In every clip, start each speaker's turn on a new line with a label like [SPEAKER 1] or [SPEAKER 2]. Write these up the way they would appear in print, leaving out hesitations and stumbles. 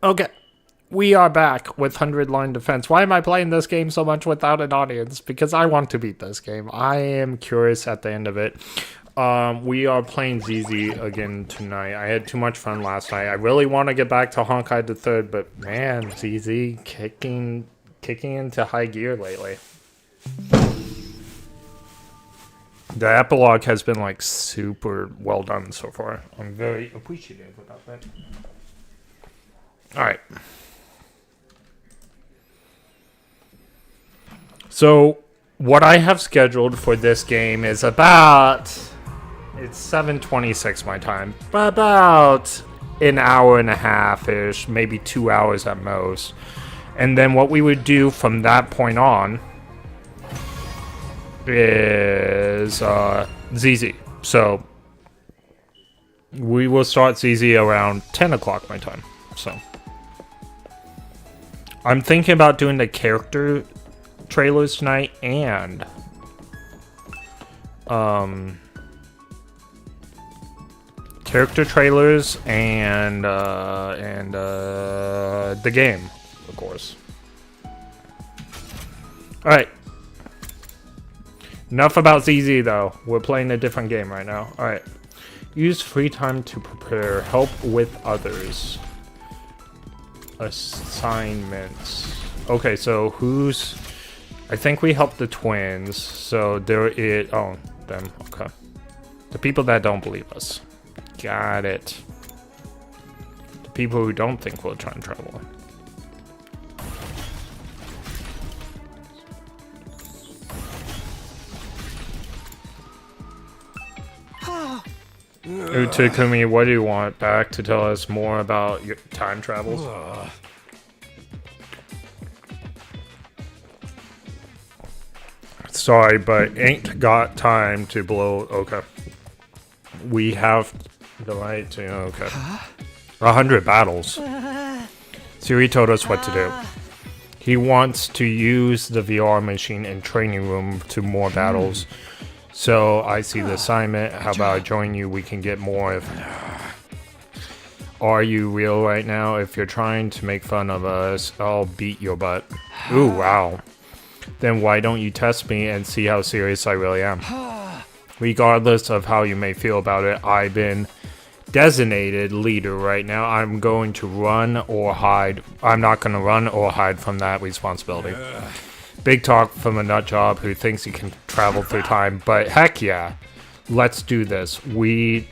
[SPEAKER 1] Okay, we are back with 100 Line Defense. Why am I playing this game so much without an audience? Because I want to beat this game. I am curious at the end of it. We are playing ZZ again tonight. I had too much fun last night. I really want to get back to Honkai the Third, but man, ZZ kicking into high gear lately. The epilogue has been like super well done so far. I'm very appreciative about that. Alright. So, what I have scheduled for this game is about... It's 7:26 my time. About an hour and a half-ish, maybe 2 hours at most. And then what we would do from that point on is ZZ. So, we will start ZZ around 10 o'clock my time. So... I'm thinking about doing the character trailers tonight and character trailers and the game, of course. All right. Enough about ZZ though. We're playing a different game right now. All right. Use free time to prepare. Help with others. Assignments. Okay, so who's... I think we helped the twins. So there is... Oh, them. Okay. The people that don't believe us. Got it. The people who don't think we'll try and travel. Utakumi, what do you want back to tell us more about your time travels? Sorry, but ain't got time to blow. Okay. We have the right to. Okay. 100 battles. Siri told us what to do. He wants to use the VR machine and training room to more battles. So I see the assignment. How about I join you? We can get more of... Are you real right now? If you're trying to make fun of us, I'll beat your butt. Ooh, wow. Then why don't you test me and see how serious I really am? Regardless of how you may feel about it, I've been designated leader right now. I'm going to run or hide. I'm not going to run or hide from that responsibility. Big talk from a nut job who thinks he can travel through time, but heck yeah, let's do this. We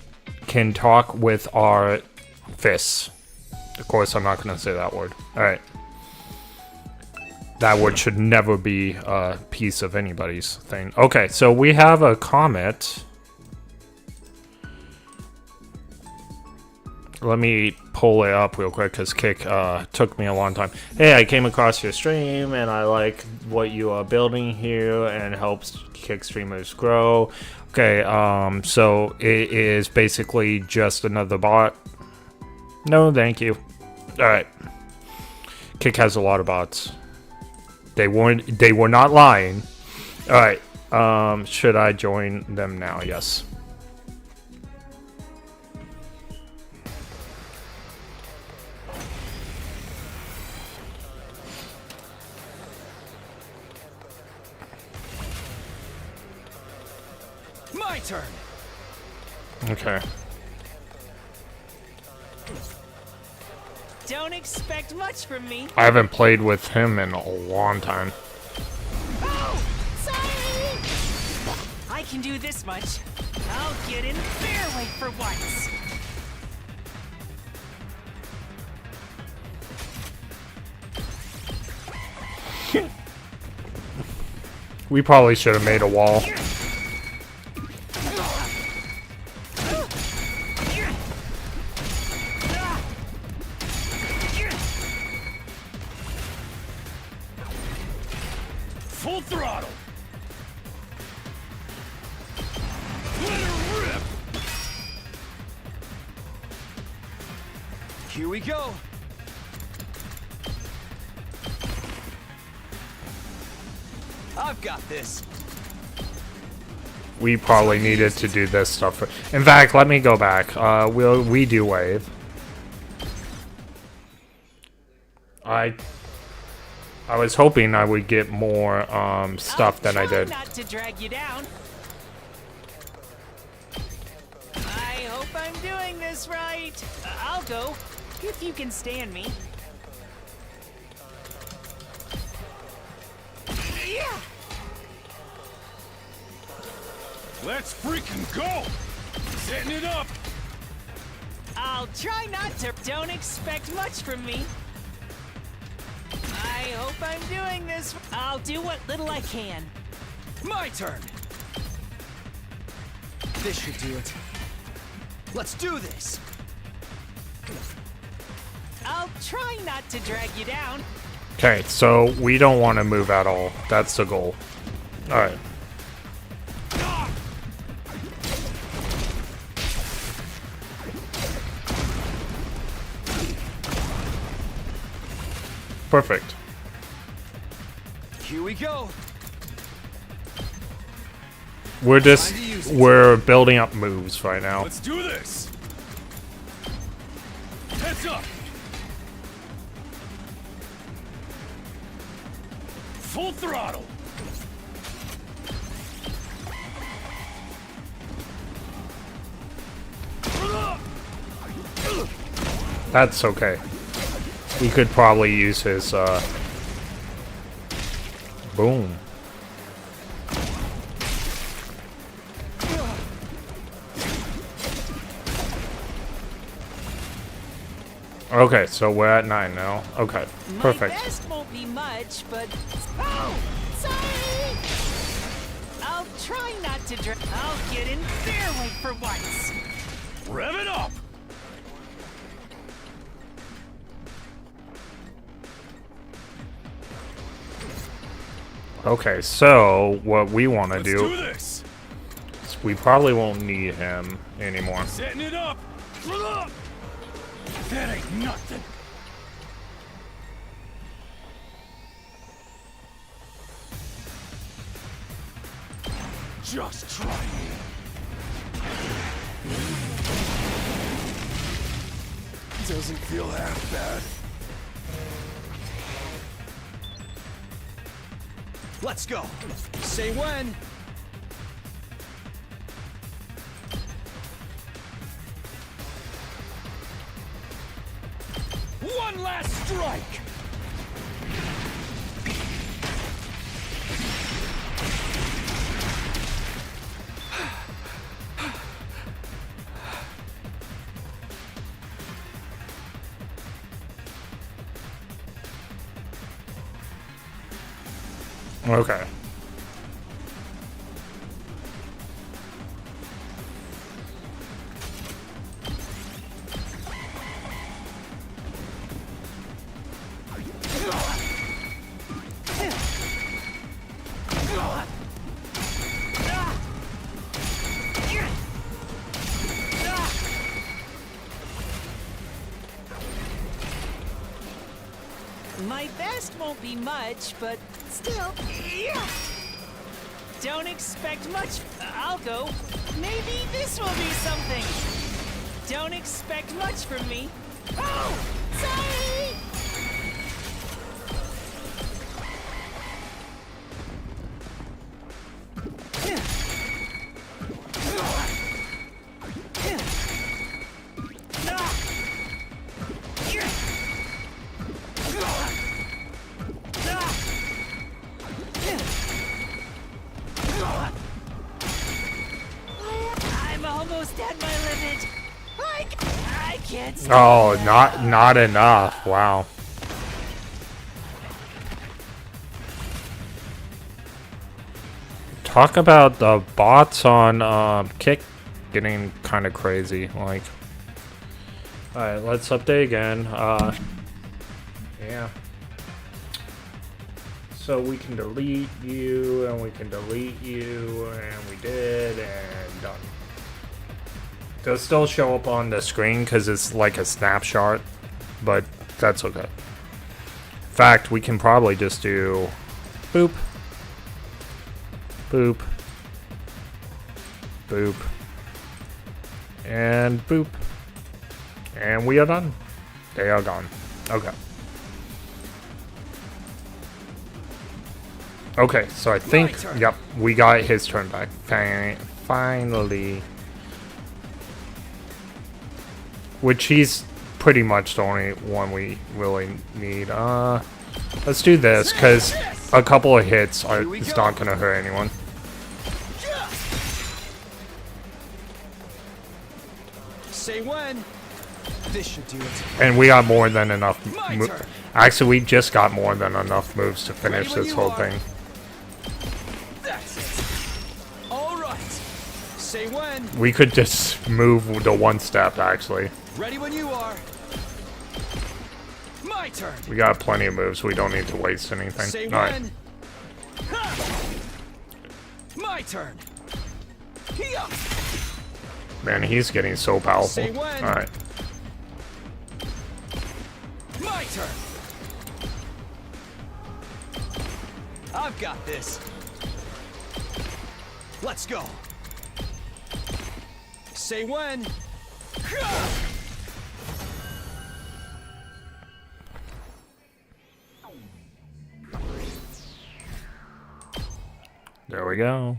[SPEAKER 1] can talk with our fists. Of course, I'm not going to say that word. All right. That word should never be a piece of anybody's thing. Okay, so we have a comment. Let me pull it up real quick because Kick took me a long time. Hey, I came across your stream and I like what you are building here and helps Kick streamers grow. Okay, so it is basically just another bot. No, thank you. Alright. Kick has a lot of bots. They were not lying. Alright. Should I join them now? Yes.
[SPEAKER 2] My turn.
[SPEAKER 1] Okay.
[SPEAKER 2] Don't expect much from me.
[SPEAKER 1] I haven't played with him in a long time.
[SPEAKER 2] Oh, sorry. I can do this much. I'll get in fair way for once.
[SPEAKER 1] We probably should have made a wall.
[SPEAKER 2] Full throttle. Let her rip. Here we go. I've got this.
[SPEAKER 1] We probably needed to do this stuff. In fact, let me go back. We do wave. I was hoping I would get more stuff than I did.
[SPEAKER 2] Not to drag you down. I hope I'm doing this right. I'll go if you can stand me. Yeah.
[SPEAKER 3] Let's freaking go! Setting it up!
[SPEAKER 2] I'll try not to. Don't expect much from me. I hope I'm doing this. I'll do what little I can.
[SPEAKER 4] My turn! This should do it. Let's do this!
[SPEAKER 2] I'll try not to drag you down.
[SPEAKER 1] Okay, so we don't want to move at all. That's the goal. Alright. Perfect.
[SPEAKER 4] Here we go!
[SPEAKER 1] We're building up moves right now.
[SPEAKER 3] Let's do this! Heads up! Full throttle!
[SPEAKER 1] That's okay. He could probably use his boom. Okay, so we're at 9 now. Okay, perfect.
[SPEAKER 2] My best won't be much, but oh, sorry. I'll try not to drag. I'll get in fair weight for once.
[SPEAKER 3] Rev it up!
[SPEAKER 1] Okay, so what we want to
[SPEAKER 3] Let's
[SPEAKER 1] do
[SPEAKER 3] do this!
[SPEAKER 1] is we probably won't need him anymore.
[SPEAKER 3] Setting it up! That ain't nothing! Just try me. Doesn't feel half bad.
[SPEAKER 4] Let's go! Say when!
[SPEAKER 3] One last strike!
[SPEAKER 1] Okay.
[SPEAKER 2] My best won't be much, but still. Yeah. Don't expect much. I'll go. Maybe this will be something. Don't expect much from me. Oh, sorry. I'm almost at my limit. I can't stay
[SPEAKER 1] Oh,
[SPEAKER 2] now.
[SPEAKER 1] not enough. Wow. Talk about the bots on Kick getting kind of crazy. Like, all right, let's update again. Yeah. So we can delete you, and we can delete you, and we did, and done. They'll still show up on the screen because it's like a snapshot, but that's okay. In fact, we can probably just do boop, boop, boop, and boop. And we are done. They are gone. Okay. Okay, so I think,
[SPEAKER 4] My turn.
[SPEAKER 1] yep, we got his turn back. Finally. Which he's pretty much the only one we really need. Let's do this, because a couple of hits are, it's not going to hurt anyone.
[SPEAKER 4] Say when. This should do it.
[SPEAKER 1] And we got more than enough.
[SPEAKER 4] My turn.
[SPEAKER 1] Actually, we just got more than enough moves to finish
[SPEAKER 4] Ready when
[SPEAKER 1] this
[SPEAKER 4] you
[SPEAKER 1] whole
[SPEAKER 4] are.
[SPEAKER 1] thing.
[SPEAKER 4] That's it. All right. Say when.
[SPEAKER 1] We could just move the one step, actually.
[SPEAKER 4] Ready when you are. My turn.
[SPEAKER 1] We got plenty of moves. We don't need to waste anything.
[SPEAKER 4] Say
[SPEAKER 1] All right.
[SPEAKER 4] when. Ha! My turn. Here.
[SPEAKER 1] Man, he's getting so powerful.
[SPEAKER 4] Say when.
[SPEAKER 1] All right.
[SPEAKER 4] My turn. I've got this. Let's go. Say when. Ha!
[SPEAKER 1] There we go.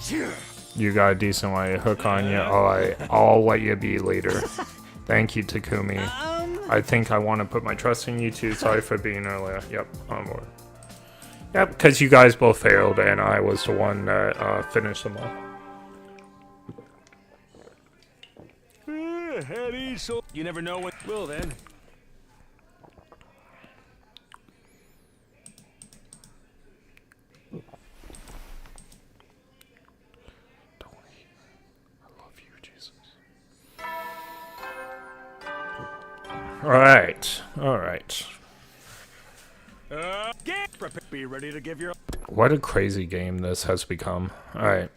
[SPEAKER 4] Yeah.
[SPEAKER 1] You got a decent way hook on you. Alright, I'll let you be later. Thank you, Takumi. I think I want to put my trust in you too. Sorry for being earlier. Yep, on board. Yep, because you guys both failed and I was the one that finished them all.
[SPEAKER 3] Heady, so you never know when. Well then.
[SPEAKER 1] Alright, alright.
[SPEAKER 3] Get prepared. Be ready to give your.
[SPEAKER 1] What a crazy game this has become. Alright.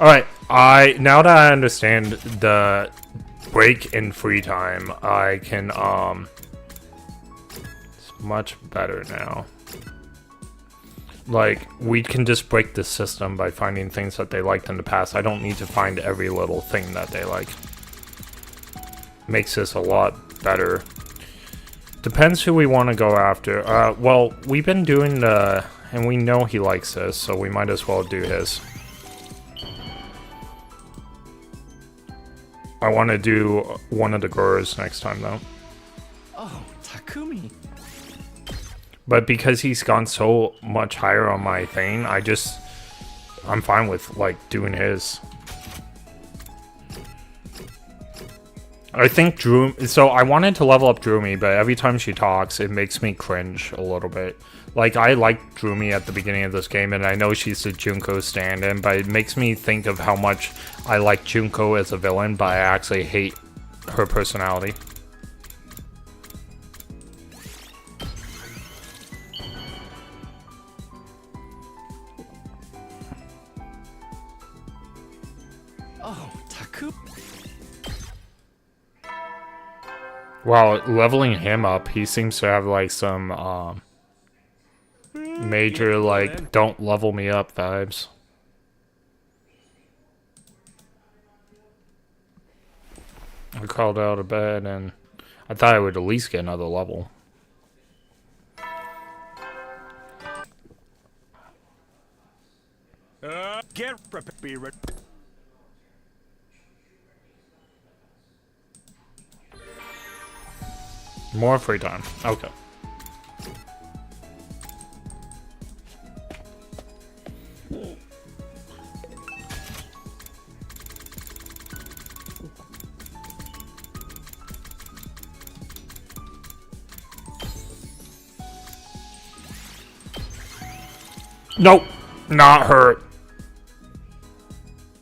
[SPEAKER 1] Alright, now that I understand the break in free time, I can, it's much better now. Like, we can just break the system by finding things that they liked in the past. I don't need to find every little thing that they like. Makes this a lot better. Depends who we want to go after. Well, we've been doing the... And we know he likes this, so we might as well do his. I want to do one of the growers next time, though.
[SPEAKER 4] Oh, Takumi.
[SPEAKER 1] But because he's gone so much higher on my thing, I'm fine with, like, doing his. I think so I wanted to level up Droomy, but every time she talks, it makes me cringe a little bit. Like, I liked Droomy at the beginning of this game, and I know she's the Junko stand-in, but it makes me think of how much I like Junko as a villain, but I actually hate her personality.
[SPEAKER 4] Oh, Takumi.
[SPEAKER 1] Wow, leveling him up, he seems to have, like, some, major, like, don't level me up vibes. I crawled out of bed, and I thought I would at least get another level.
[SPEAKER 3] Get prepared. Be ready.
[SPEAKER 1] More free time. Okay. Nope. Not hurt.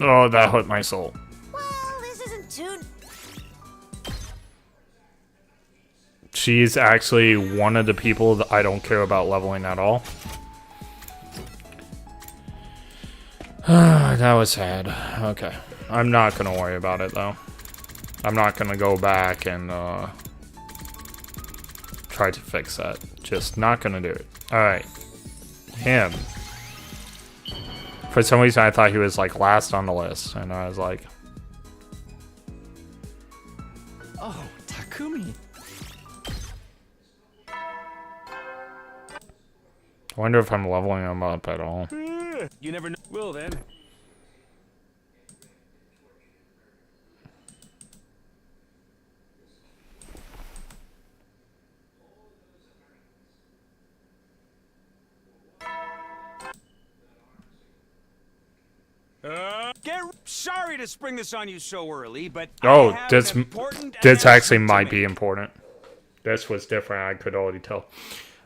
[SPEAKER 1] Oh, that hurt my soul.
[SPEAKER 5] Well, this isn't too...
[SPEAKER 1] She's actually one of the people that I don't care about leveling at all. That was sad. Okay. I'm not gonna worry about it, though. I'm not gonna go back and, try to fix that. Just not gonna do it. Alright. Him. For some reason, I thought he was, like, last on the list. And I was like...
[SPEAKER 4] Oh, Takumi. Takumi.
[SPEAKER 1] I wonder if I'm leveling him up at all.
[SPEAKER 3] You never know. Well then. Sorry to spring this on you so early, but
[SPEAKER 1] Oh,
[SPEAKER 3] I have
[SPEAKER 1] this
[SPEAKER 3] an important
[SPEAKER 1] this actually
[SPEAKER 3] announcement to
[SPEAKER 1] might be
[SPEAKER 3] make.
[SPEAKER 1] important. This was different. I could already tell.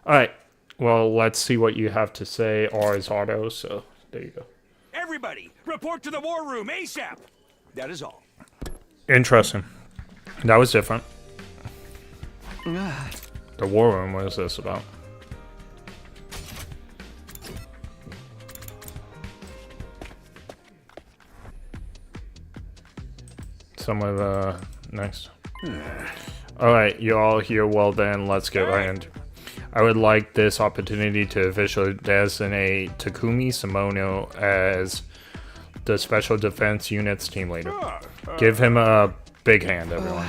[SPEAKER 1] All right. Well, let's see what you have to say. R is auto, so there you go.
[SPEAKER 3] Everybody, report to the war room ASAP. That is all.
[SPEAKER 1] Interesting. That was different. The war room. What is this about? Some of the next. Alright, you're all here. Well then, let's get right into it. I would like this opportunity to officially designate Takumi Samono as the Special Defense Unit's team leader. Give him a big hand, everyone.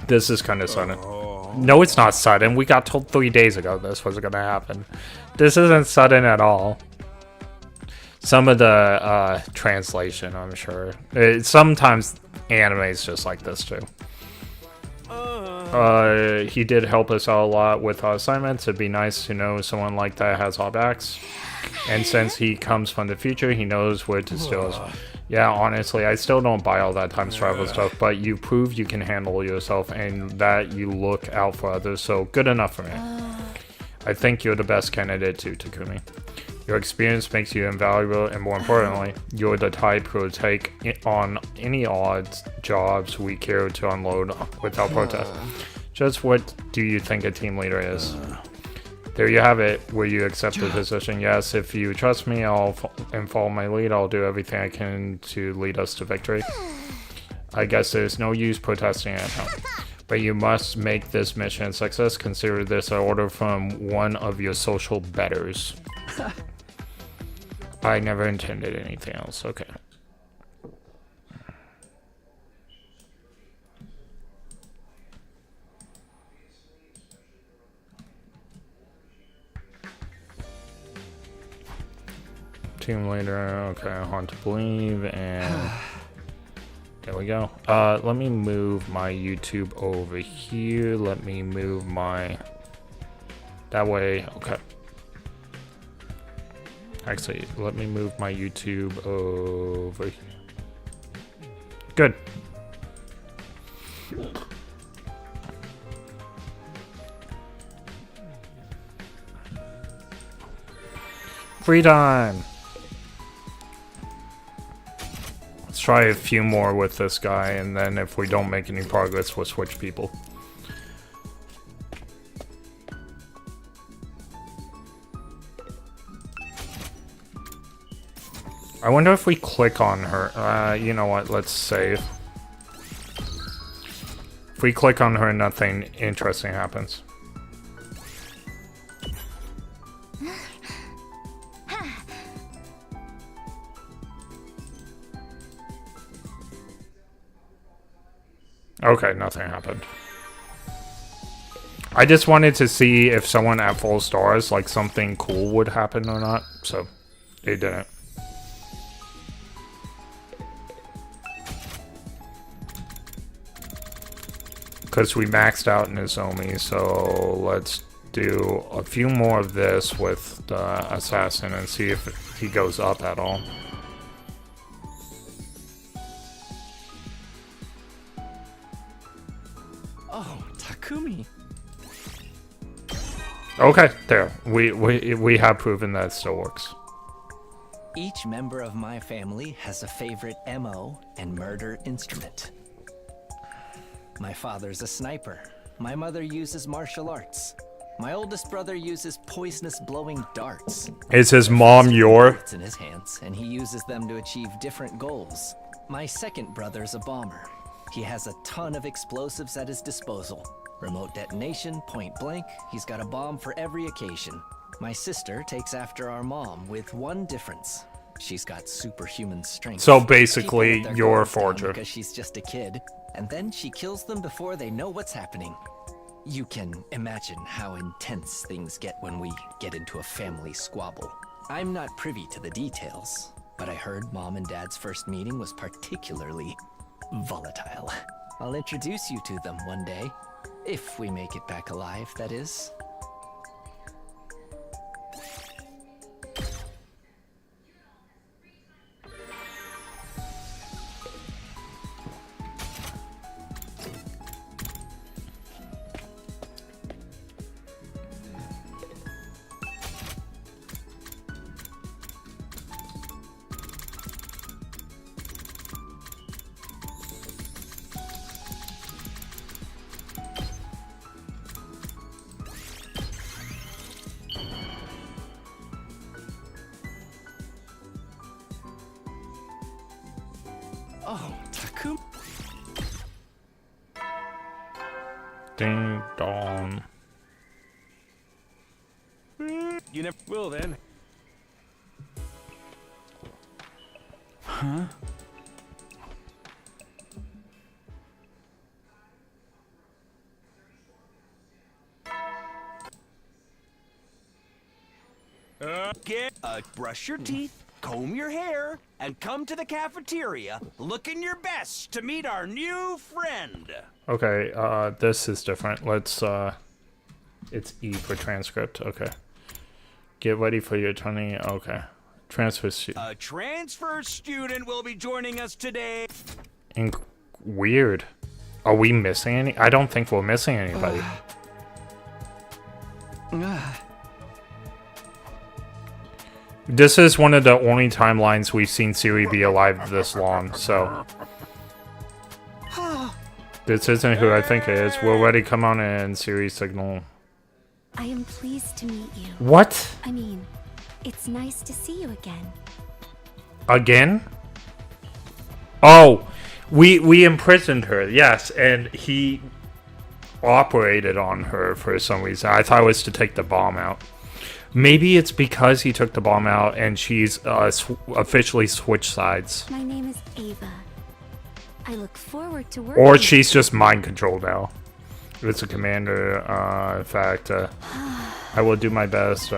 [SPEAKER 1] This is kind of sudden. No, it's not sudden. We got told 3 days ago this was going to happen. This isn't sudden at all. Some of the translation, I'm sure. Sometimes anime is just like this too. He did help us out a lot with our assignments. It'd be nice to know someone like that has our backs. And since he comes from the future, he knows where to steal us. Yeah, honestly, I still don't buy all that time travel stuff, but you prove you can handle yourself and that you look out for others, so good enough for me. I think you're the best candidate too, Takumi. Your experience makes you invaluable, and more importantly, you're the type who will take on any odd jobs we care to unload without protest. Just what do you think a team leader is? There you have it. Will you accept the position? Yes, if you trust me and follow my lead, I'll do everything I can to lead us to victory. I guess there's no use protesting at home. But you must make this mission a success. Consider this an order from one of your social betters. I never intended anything else. Okay. Team leader. Okay, hard to believe, and there we go. Let me move my YouTube over here. Let me move my that way. Okay. Actually, let me move my YouTube over here. Good. Free time. Let's try a few more with this guy, and then if we don't make any progress, we'll switch people. I wonder if we click on her. You know what? Let's save. If we click on her, nothing interesting happens. Okay, nothing happened. I just wanted to see if someone at full stars, like something cool would happen or not, so it didn't. Because we maxed out Nozomi, so let's do a few more of this with the assassin and see if he goes up at all.
[SPEAKER 4] Oh, Takumi.
[SPEAKER 1] Okay, there. We have proven that it still works.
[SPEAKER 4] Each member of my family has a favorite MO and murder instrument. My father's a sniper. My mother uses martial arts. My oldest brother uses poisonous blowing darts.
[SPEAKER 1] Is his mom your?
[SPEAKER 4] It's in his hands, and he uses them to achieve different goals. My second brother's a bomber. He has a ton of explosives at his disposal. Remote detonation, point blank, he's got a bomb for every occasion. My sister takes after our mom with one difference. She's got superhuman strength.
[SPEAKER 1] So basically,
[SPEAKER 4] People get their
[SPEAKER 1] you're a
[SPEAKER 4] guards down
[SPEAKER 1] forger.
[SPEAKER 4] because she's just a kid. and then she kills them before they know what's happening. You can imagine how intense things get when we get into a family squabble. I'm not privy to the details, but I heard Mom and Dad's first meeting was particularly volatile. I'll introduce you to them one day. If we make it back alive, that is. Oh, Takuma.
[SPEAKER 1] Ding dong.
[SPEAKER 3] You never will then.
[SPEAKER 6] Brush your teeth, comb your hair, and come to the cafeteria looking your best to meet our new friend.
[SPEAKER 1] Okay, this is different. Let's, it's E for transcript. Okay. Get ready for your turning. Okay. Transfer
[SPEAKER 6] A transfer student will be joining us today.
[SPEAKER 1] Weird. Are we missing any? I don't think we're missing anybody. This is one of the only timelines we've seen Siri be alive this long, so... This isn't who I think it is. We're already come on in, Siri signal.
[SPEAKER 5] I am pleased to meet you.
[SPEAKER 1] What?
[SPEAKER 5] I mean, it's nice to see you again.
[SPEAKER 1] Again? Oh, we imprisoned her, yes, and he operated on her for some reason. I thought it was to take the bomb out. Maybe it's because he took the bomb out and she's officially switched sides.
[SPEAKER 5] My name is Ava. I look forward to working.
[SPEAKER 1] Or she's just mind controlled now. It's a commander. In fact, I will do my best.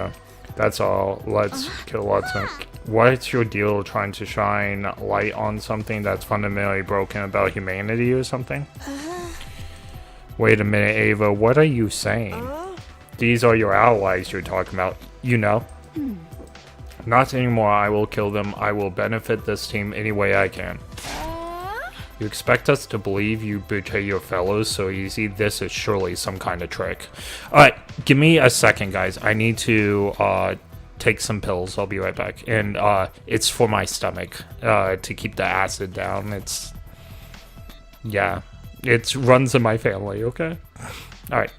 [SPEAKER 1] That's all. Let's kill Lutznick. What's your deal trying to shine light on something that's fundamentally broken about humanity or something? Wait a minute, Ava. What are you saying? These are your allies you're talking about, you know? Not anymore. I will kill them. I will benefit this team any way I can. You expect us to believe you betray your fellows so easy? This is surely some kind of trick. Alright, give me a second, guys. I need to take some pills. I'll be right back. And it's for my stomach to keep the acid down. It's... yeah. It runs in my family, okay? Alright.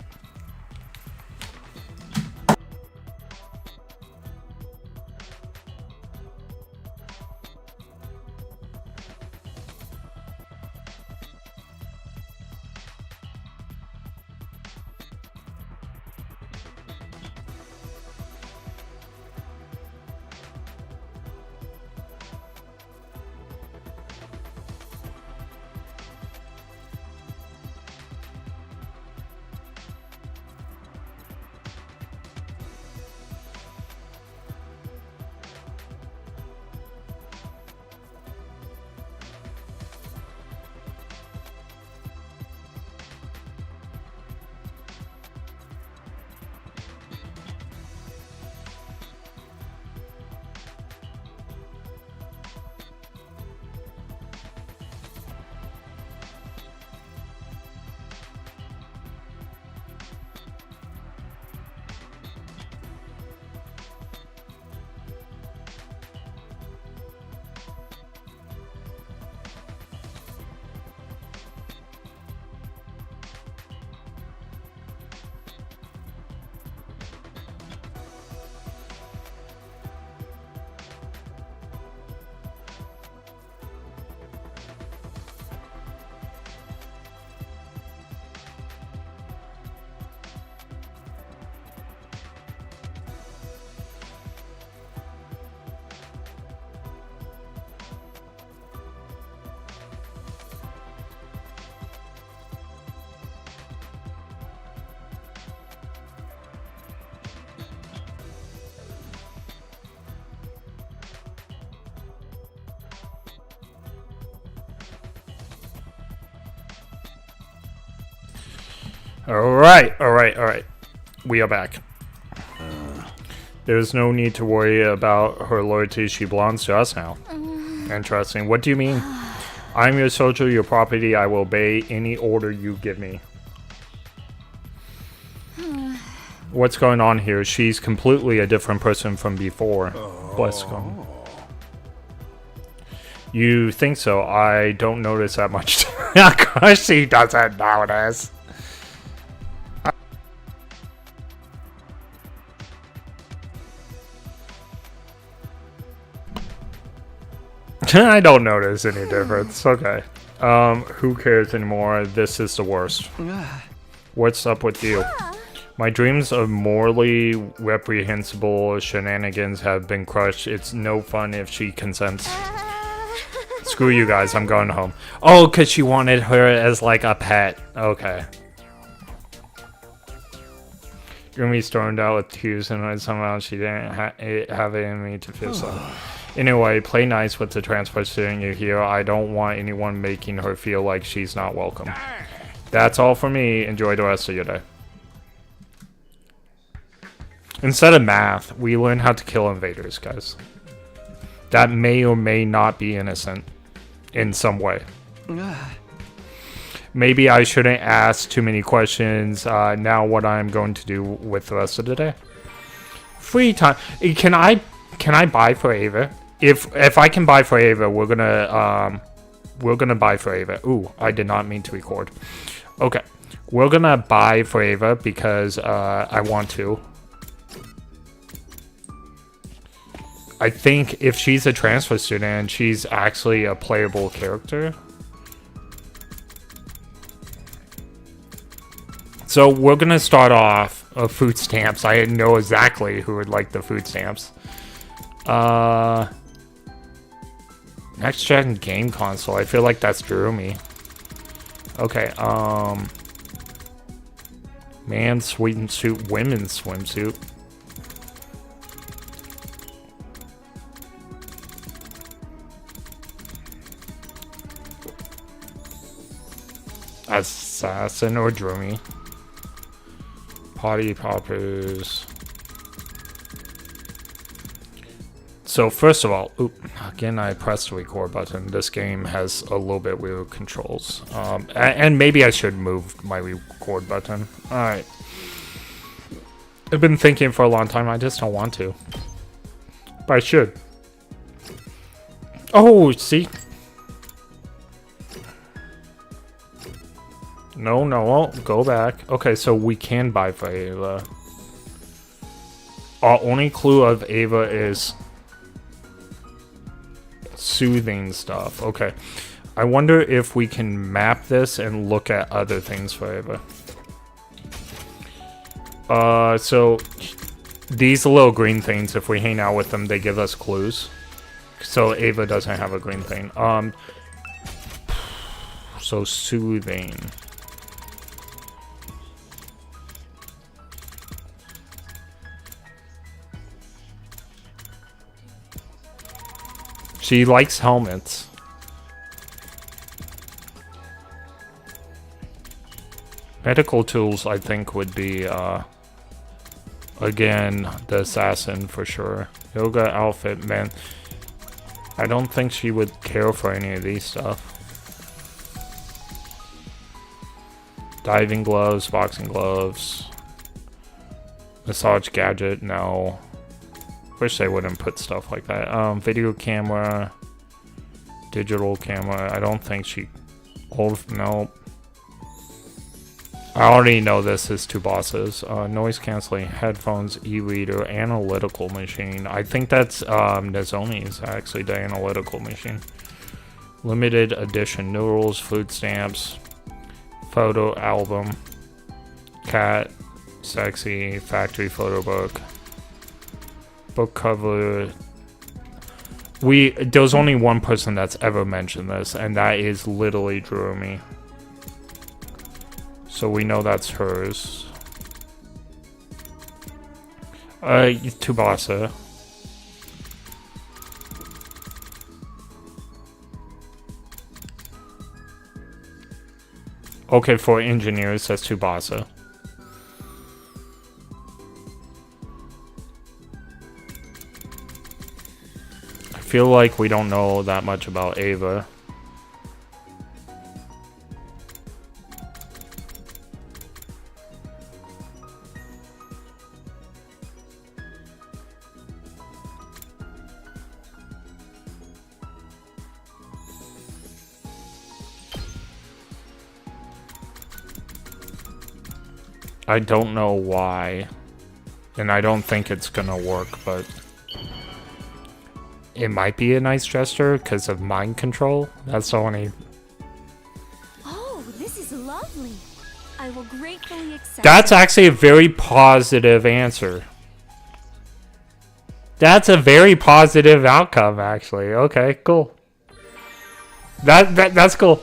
[SPEAKER 1] Alright. We are back. There's no need to worry about her loyalty. She belongs to us now. Interesting. What do you mean? I'm your soldier, your property. I will obey any order you give me. What's going on here? She's completely a different person from before. Bless God. You think so? I don't notice that much. Of course she doesn't notice. I don't notice any difference. Okay. Who cares anymore? This is the worst. What's up with you? My dreams of morally reprehensible shenanigans have been crushed. It's no fun if she consents. Screw you guys, I'm going home. Oh, because she wanted her as like a pet. Okay. You're gonna be stormed out with tears and somehow she didn't have it in me to feel so. Anyway, play nice with the transport student you here. I don't want anyone making her feel like she's not welcome. That's all for me. Enjoy the rest of your day. Instead of math, we learn how to kill invaders, guys. That may or may not be innocent in some way. Maybe I shouldn't ask too many questions. Now what I'm going to do with the rest of the day. Free time. Can I buy for Ava? If I can buy for Ava, we're gonna buy for Ava. Ooh, I did not mean to record. Okay. We're gonna buy for Ava because I want to. I think if she's a transfer student, she's actually a playable character. So we're gonna start off food stamps. I know exactly who would like the food stamps. Next gen game console. I feel like that's Jeremy. Okay, man's swimsuit, women's swimsuit. Assassin or Droomy. Potty poppers. So first of all, again I pressed the record button. This game has a little bit weird controls. And maybe I should move my record button. Alright. I've been thinking for a long time, I just don't want to. But I should. Oh, see? No, go back. Okay, so we can buy for Ava. Our only clue of Ava is soothing stuff. Okay. I wonder if we can map this and look at other things for Ava. So these little green things, if we hang out with them, they give us clues. So Ava doesn't have a green thing. So soothing. She likes helmets. Medical tools, I think, would be, again, the assassin for sure. Yoga outfit, man. I don't think she would care for any of these stuff. Diving gloves, boxing gloves. Massage gadget, no. Wish they wouldn't put stuff like that. Video camera, digital camera. I don't think she. No. I already know this is two bosses. Noise canceling headphones, e-reader, analytical machine. I think that's Nozomi's actually the analytical machine. Limited edition noodles, food stamps, photo album, cat, sexy, factory photo book. Book cover. There's only one person that's ever mentioned this, and that is literally Jeremy. So we know that's hers. Tsubasa. Okay, for engineers, that's Tsubasa. feel like we don't know that much about Ava. I don't know why, and I don't think it's gonna work, but it might be a nice gesture because of mind control. That's the only.
[SPEAKER 5] Oh, this is lovely. I will gratefully accept.
[SPEAKER 1] That's actually a very positive answer. That's a very positive outcome, actually. Okay, cool. That's cool.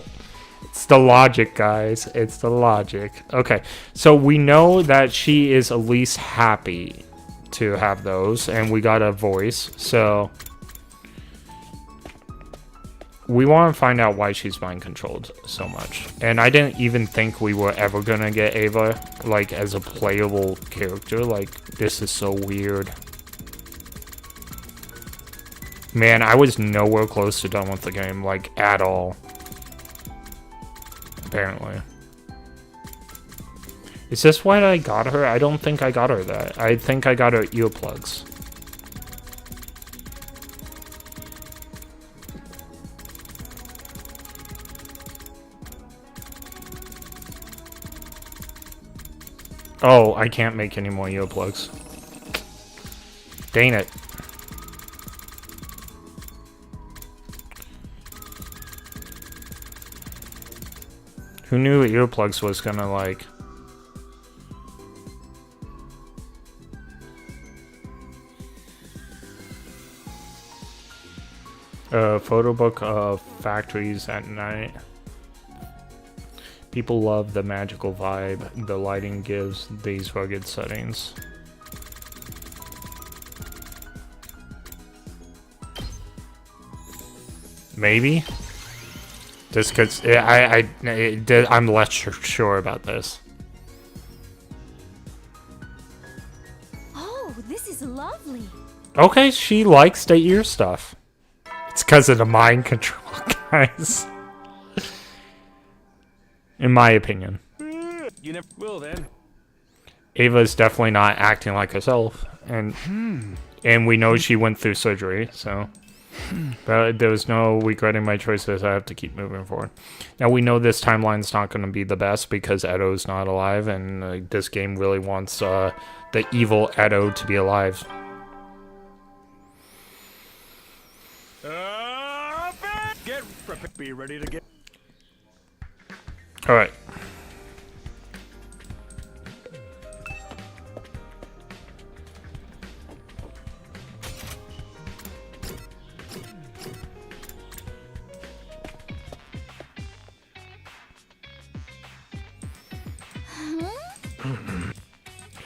[SPEAKER 1] It's the logic, guys. It's the logic. Okay, so we know that she is at least happy to have those, and we got a voice, so we want to find out why she's mind controlled so much. And I didn't even think we were ever gonna get Ava, like, as a playable character. Like, this is so weird. Man, I was nowhere close to done with the game, like, at all. Apparently. Is this why I got her? I don't think I got her that. I think I got her earplugs. Oh, I can't make any more earplugs. Dang it. Who knew earplugs was gonna, like... photo book of factories at night. People love the magical vibe the lighting gives these rugged settings. Maybe? Just because I'm less sure about this.
[SPEAKER 5] Oh, this is lovely.
[SPEAKER 1] Okay, she likes the ear stuff. It's because of the mind control, guys. In my opinion.
[SPEAKER 3] You never will then.
[SPEAKER 1] Ava's definitely not acting like herself, and we know she went through surgery, so. But there was no regretting my choices. I have to keep moving forward. Now we know this timeline's not going to be the best because Edo's not alive, and this game really wants the evil Edo to be alive.
[SPEAKER 3] Be ready to get.
[SPEAKER 1] All right.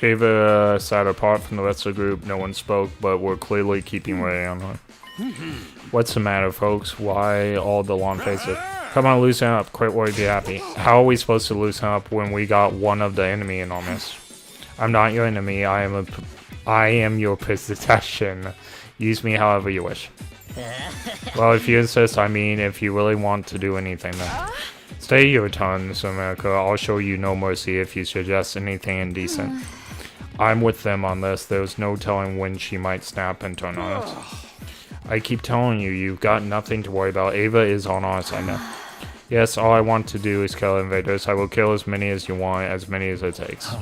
[SPEAKER 1] Ava sat apart from the rest of the group. No one spoke, but we're clearly keeping way on her. What's the matter, folks? Why all the long faces? Come on, loosen up. Quit worry, be happy. How are we supposed to loosen up when we got one of the enemy in on this? I'm not your enemy. I am your possession. Use me however you wish. Well, if you insist, I mean, if you really want to do anything, then. Stay your tongue, America. I'll show you no mercy if you suggest anything indecent. I'm with them on this. There's no telling when she might snap and turn on us. I keep telling you, you've got nothing to worry about. Ava is on our side now. Yes, all I want to do is kill invaders. I will kill as many as you want, as many as it takes.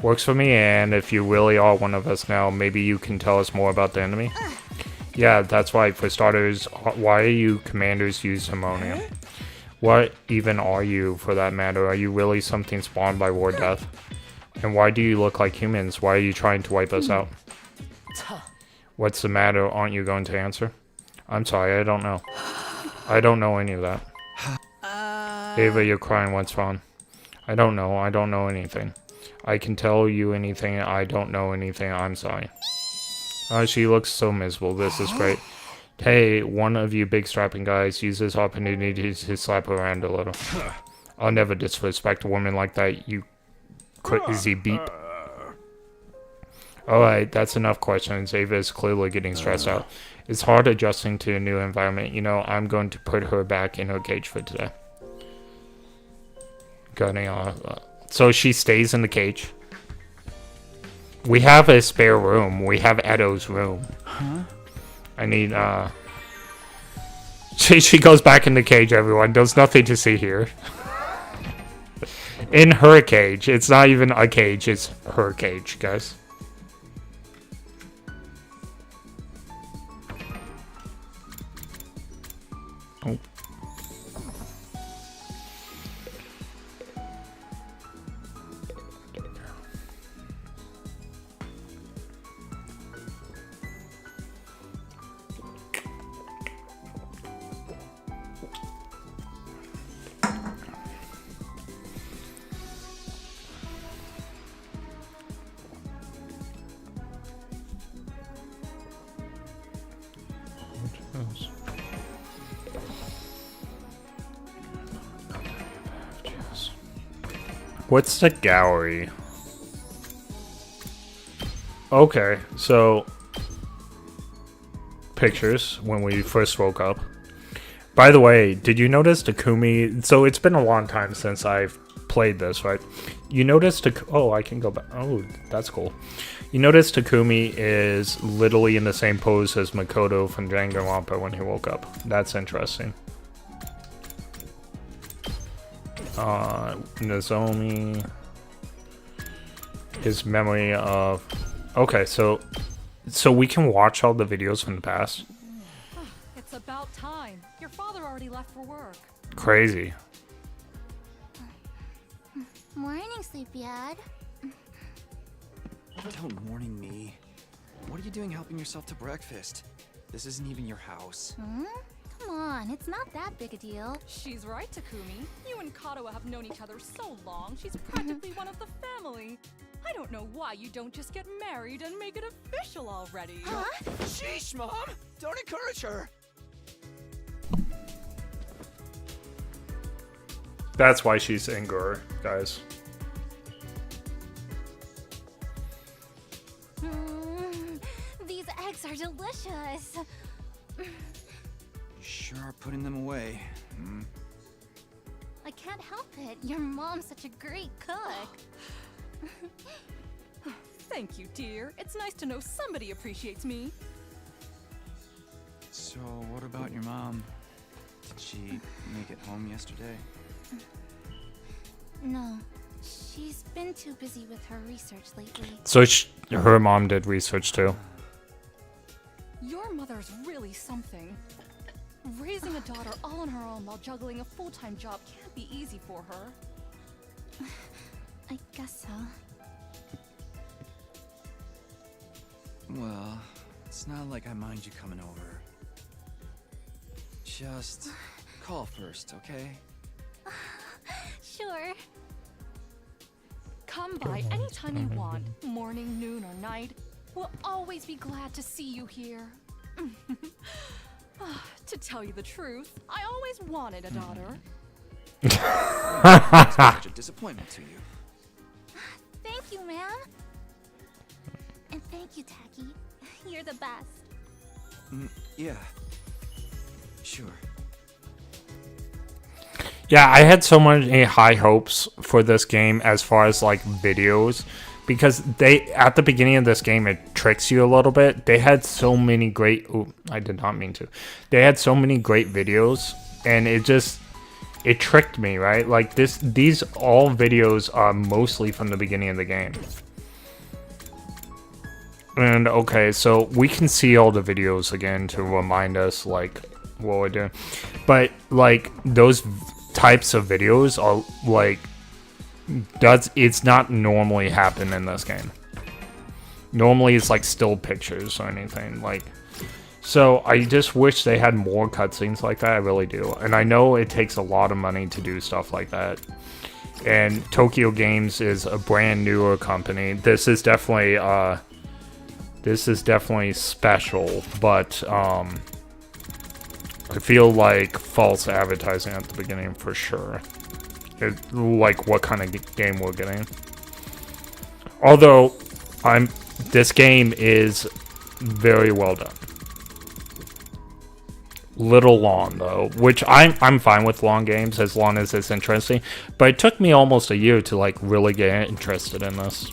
[SPEAKER 1] Works for me, and if you really are one of us now, maybe you can tell us more about the enemy? Yeah, that's right. For starters, why are you commanders use Harmonia? What even are you, for that matter? Are you really something spawned by War Death? And why do you look like humans? Why are you trying to wipe us out? What's the matter? Aren't you going to answer? I'm sorry, I don't know. I don't know any of that. Ava, you're crying. What's wrong? I don't know. I don't know anything. I can tell you anything. I don't know anything. I'm sorry. She looks so miserable. This is great. Hey, one of you big strapping guys, use this opportunity to slap her around a little. I'll never disrespect a woman like that, you crazy beep. Alright, that's enough questions. Ava is clearly getting stressed out. It's hard adjusting to a new environment. You know, I'm going to put her back in her cage for today. So she stays in the cage. We have a spare room. We have Edo's room.
[SPEAKER 6] Huh?
[SPEAKER 1] I need, She goes back in the cage, everyone. There's nothing to see here. In her cage. It's not even a cage. It's her cage, guys. Oh. What's the gallery? Okay, so pictures when we first woke up. By the way, did you notice Takumi? So it's been a long time since I've played this, right? You noticed oh, I can go back. Oh, that's cool. You notice Takumi is literally in the same pose as Makoto from Danganronpa when he woke up. That's interesting. Nozomi, his memory of... Okay, so we can watch all the videos from the past.
[SPEAKER 7] It's about time. Your father already left for work.
[SPEAKER 1] Crazy.
[SPEAKER 5] Morning, sleepyhead.
[SPEAKER 8] Don't morning me. What are you doing helping yourself to breakfast? This isn't even your house.
[SPEAKER 5] Come on, it's not that big a deal.
[SPEAKER 7] She's right, Takumi. You and Kato have known each other so long, she's practically one of the family. I don't know why you don't just get married and make it official already.
[SPEAKER 5] Huh?
[SPEAKER 8] Sheesh, Mom! Don't encourage her!
[SPEAKER 1] That's why she's angry, guys.
[SPEAKER 5] These eggs are delicious.
[SPEAKER 8] You sure are putting them away.
[SPEAKER 5] I can't help it. Your mom's such a great cook.
[SPEAKER 7] Thank you, dear. It's nice to know somebody appreciates me.
[SPEAKER 8] So, what about your mom? Did she make it home yesterday?
[SPEAKER 5] No, she's been too busy with her research lately.
[SPEAKER 1] So her mom did research too.
[SPEAKER 7] Your mother's really something. Raising a daughter all on her own while juggling a full-time job can't be easy for her.
[SPEAKER 5] I guess so.
[SPEAKER 8] Well, it's not like I mind you coming over. Just call first, okay?
[SPEAKER 5] Sure.
[SPEAKER 7] Come by anytime you want, morning, noon, or night. We'll always be glad to see you here. To tell you the truth, I always wanted a daughter.
[SPEAKER 8] Such a disappointment to you.
[SPEAKER 5] Thank you, ma'am. And thank you, Taki. You're the best.
[SPEAKER 8] Yeah. Sure.
[SPEAKER 1] Yeah, I had so many high hopes for this game as far as like videos, because they at the beginning of this game it tricks you a little bit. They had so many great I did not mean to. They had so many great videos and it tricked me, right? Like these all videos are mostly from the beginning of the game. And okay, so we can see all the videos again to remind us like what we're doing. But like those types of videos are like it's not normally happen in this game. Normally it's like still pictures or anything like. So I just wish they had more cutscenes like that. I really do. And I know it takes a lot of money to do stuff like that. And Tokyo Games is a brand newer company. This is definitely special, but I feel like false advertising at the beginning for sure. Like what kind of game we're getting. Although This game is very well done. Little long though, which I'm fine with long games as long as it's interesting. But it took me almost a year to like really get interested in this.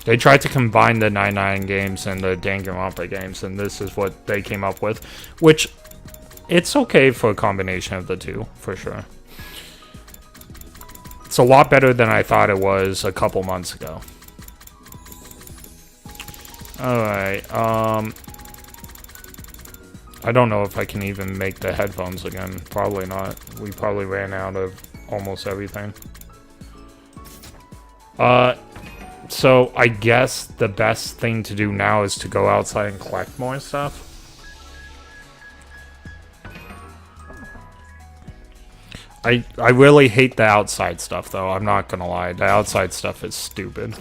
[SPEAKER 1] They tried to combine the 99 games and the Danganronpa games, and this is what they came up with, which it's okay for a combination of the two, for sure. It's a lot better than I thought it was a couple months ago. Alright, I don't know if I can even make the headphones again. Probably not. We probably ran out of almost everything. So I guess the best thing to do now is to go outside and collect more stuff. I really hate the outside stuff though, I'm not gonna lie. The outside stuff is stupid.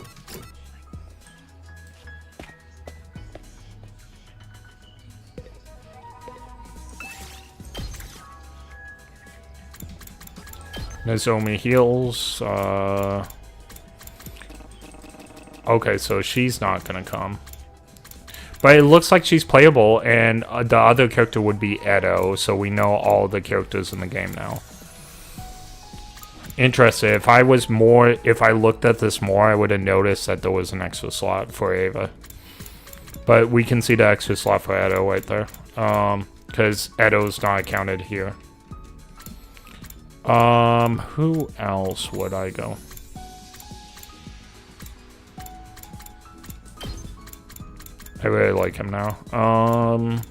[SPEAKER 1] Nozomi heals, okay, so she's not gonna come. But it looks like she's playable, and the other character would be Edo, so we know all the characters in the game now. Interesting. If I looked at this more, I would have noticed that there was an extra slot for Ava. But we can see the extra slot for Edo right there. Because Edo's not counted here. Who else would I go? I really like him now. I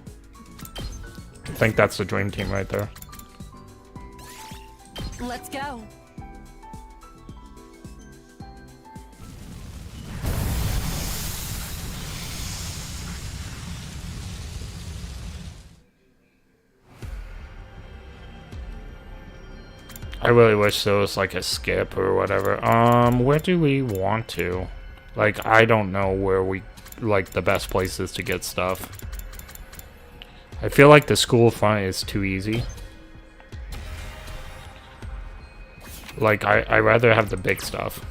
[SPEAKER 1] think that's the dream team right there.
[SPEAKER 7] Let's go.
[SPEAKER 1] I really wish there was like a skip or whatever. Where do we want to? Like, I don't know where we, like, the best places to get stuff. I feel like the school front is too easy. Like, I rather have the big stuff.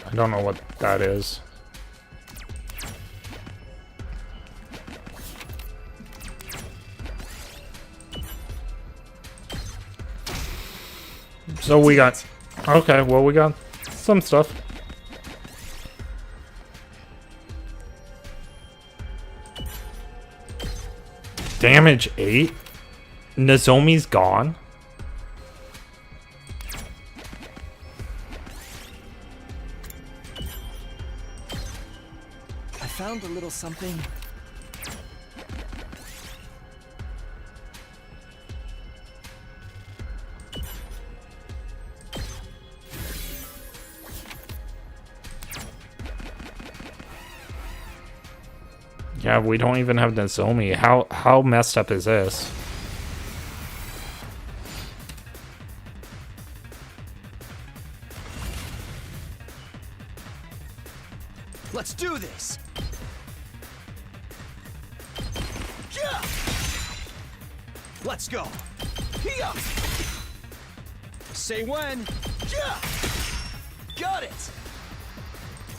[SPEAKER 1] I don't know what that is. So we got... Okay, well we got some stuff. Damage 8? Nozomi's gone?
[SPEAKER 4] I found a little something.
[SPEAKER 1] Yeah, we don't even have Nozomi. How messed up is this?
[SPEAKER 6] Let's do this! Let's go! Say when! Got it!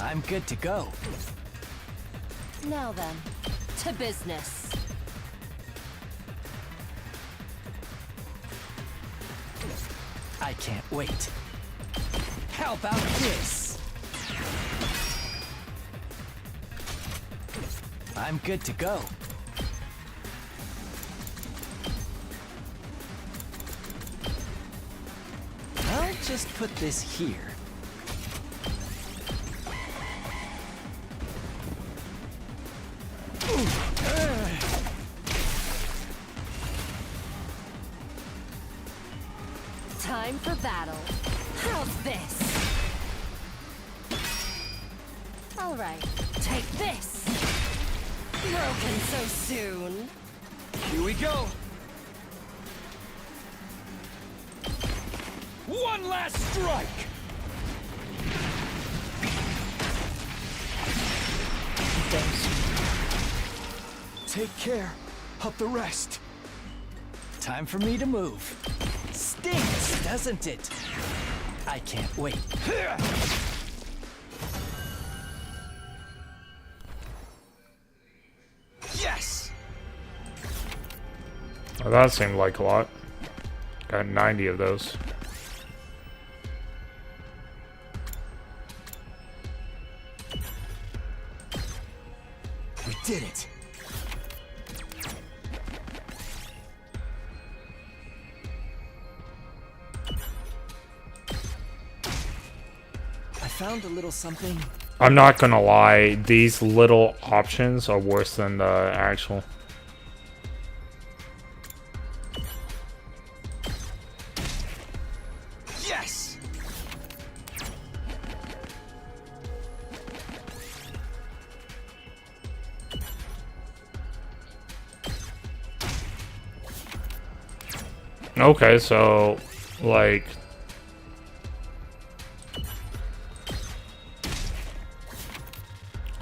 [SPEAKER 4] I'm good to go.
[SPEAKER 9] Now then, to business.
[SPEAKER 4] I can't wait. How about this? I'm good to go. I'll just put this here.
[SPEAKER 9] Time for battle. How's this? All right, take this. broken so soon.
[SPEAKER 8] Here we go.
[SPEAKER 3] One last strike!
[SPEAKER 8] Take care of the rest.
[SPEAKER 4] Time for me to move. Stinks, doesn't it? I can't wait.
[SPEAKER 8] Yes!
[SPEAKER 1] Well, that seemed like a lot. Got 90 of those.
[SPEAKER 8] We did it. I found a little something.
[SPEAKER 1] I'm not gonna lie, these little options are worse than the actual.
[SPEAKER 8] Yes!
[SPEAKER 1] Okay, so, like...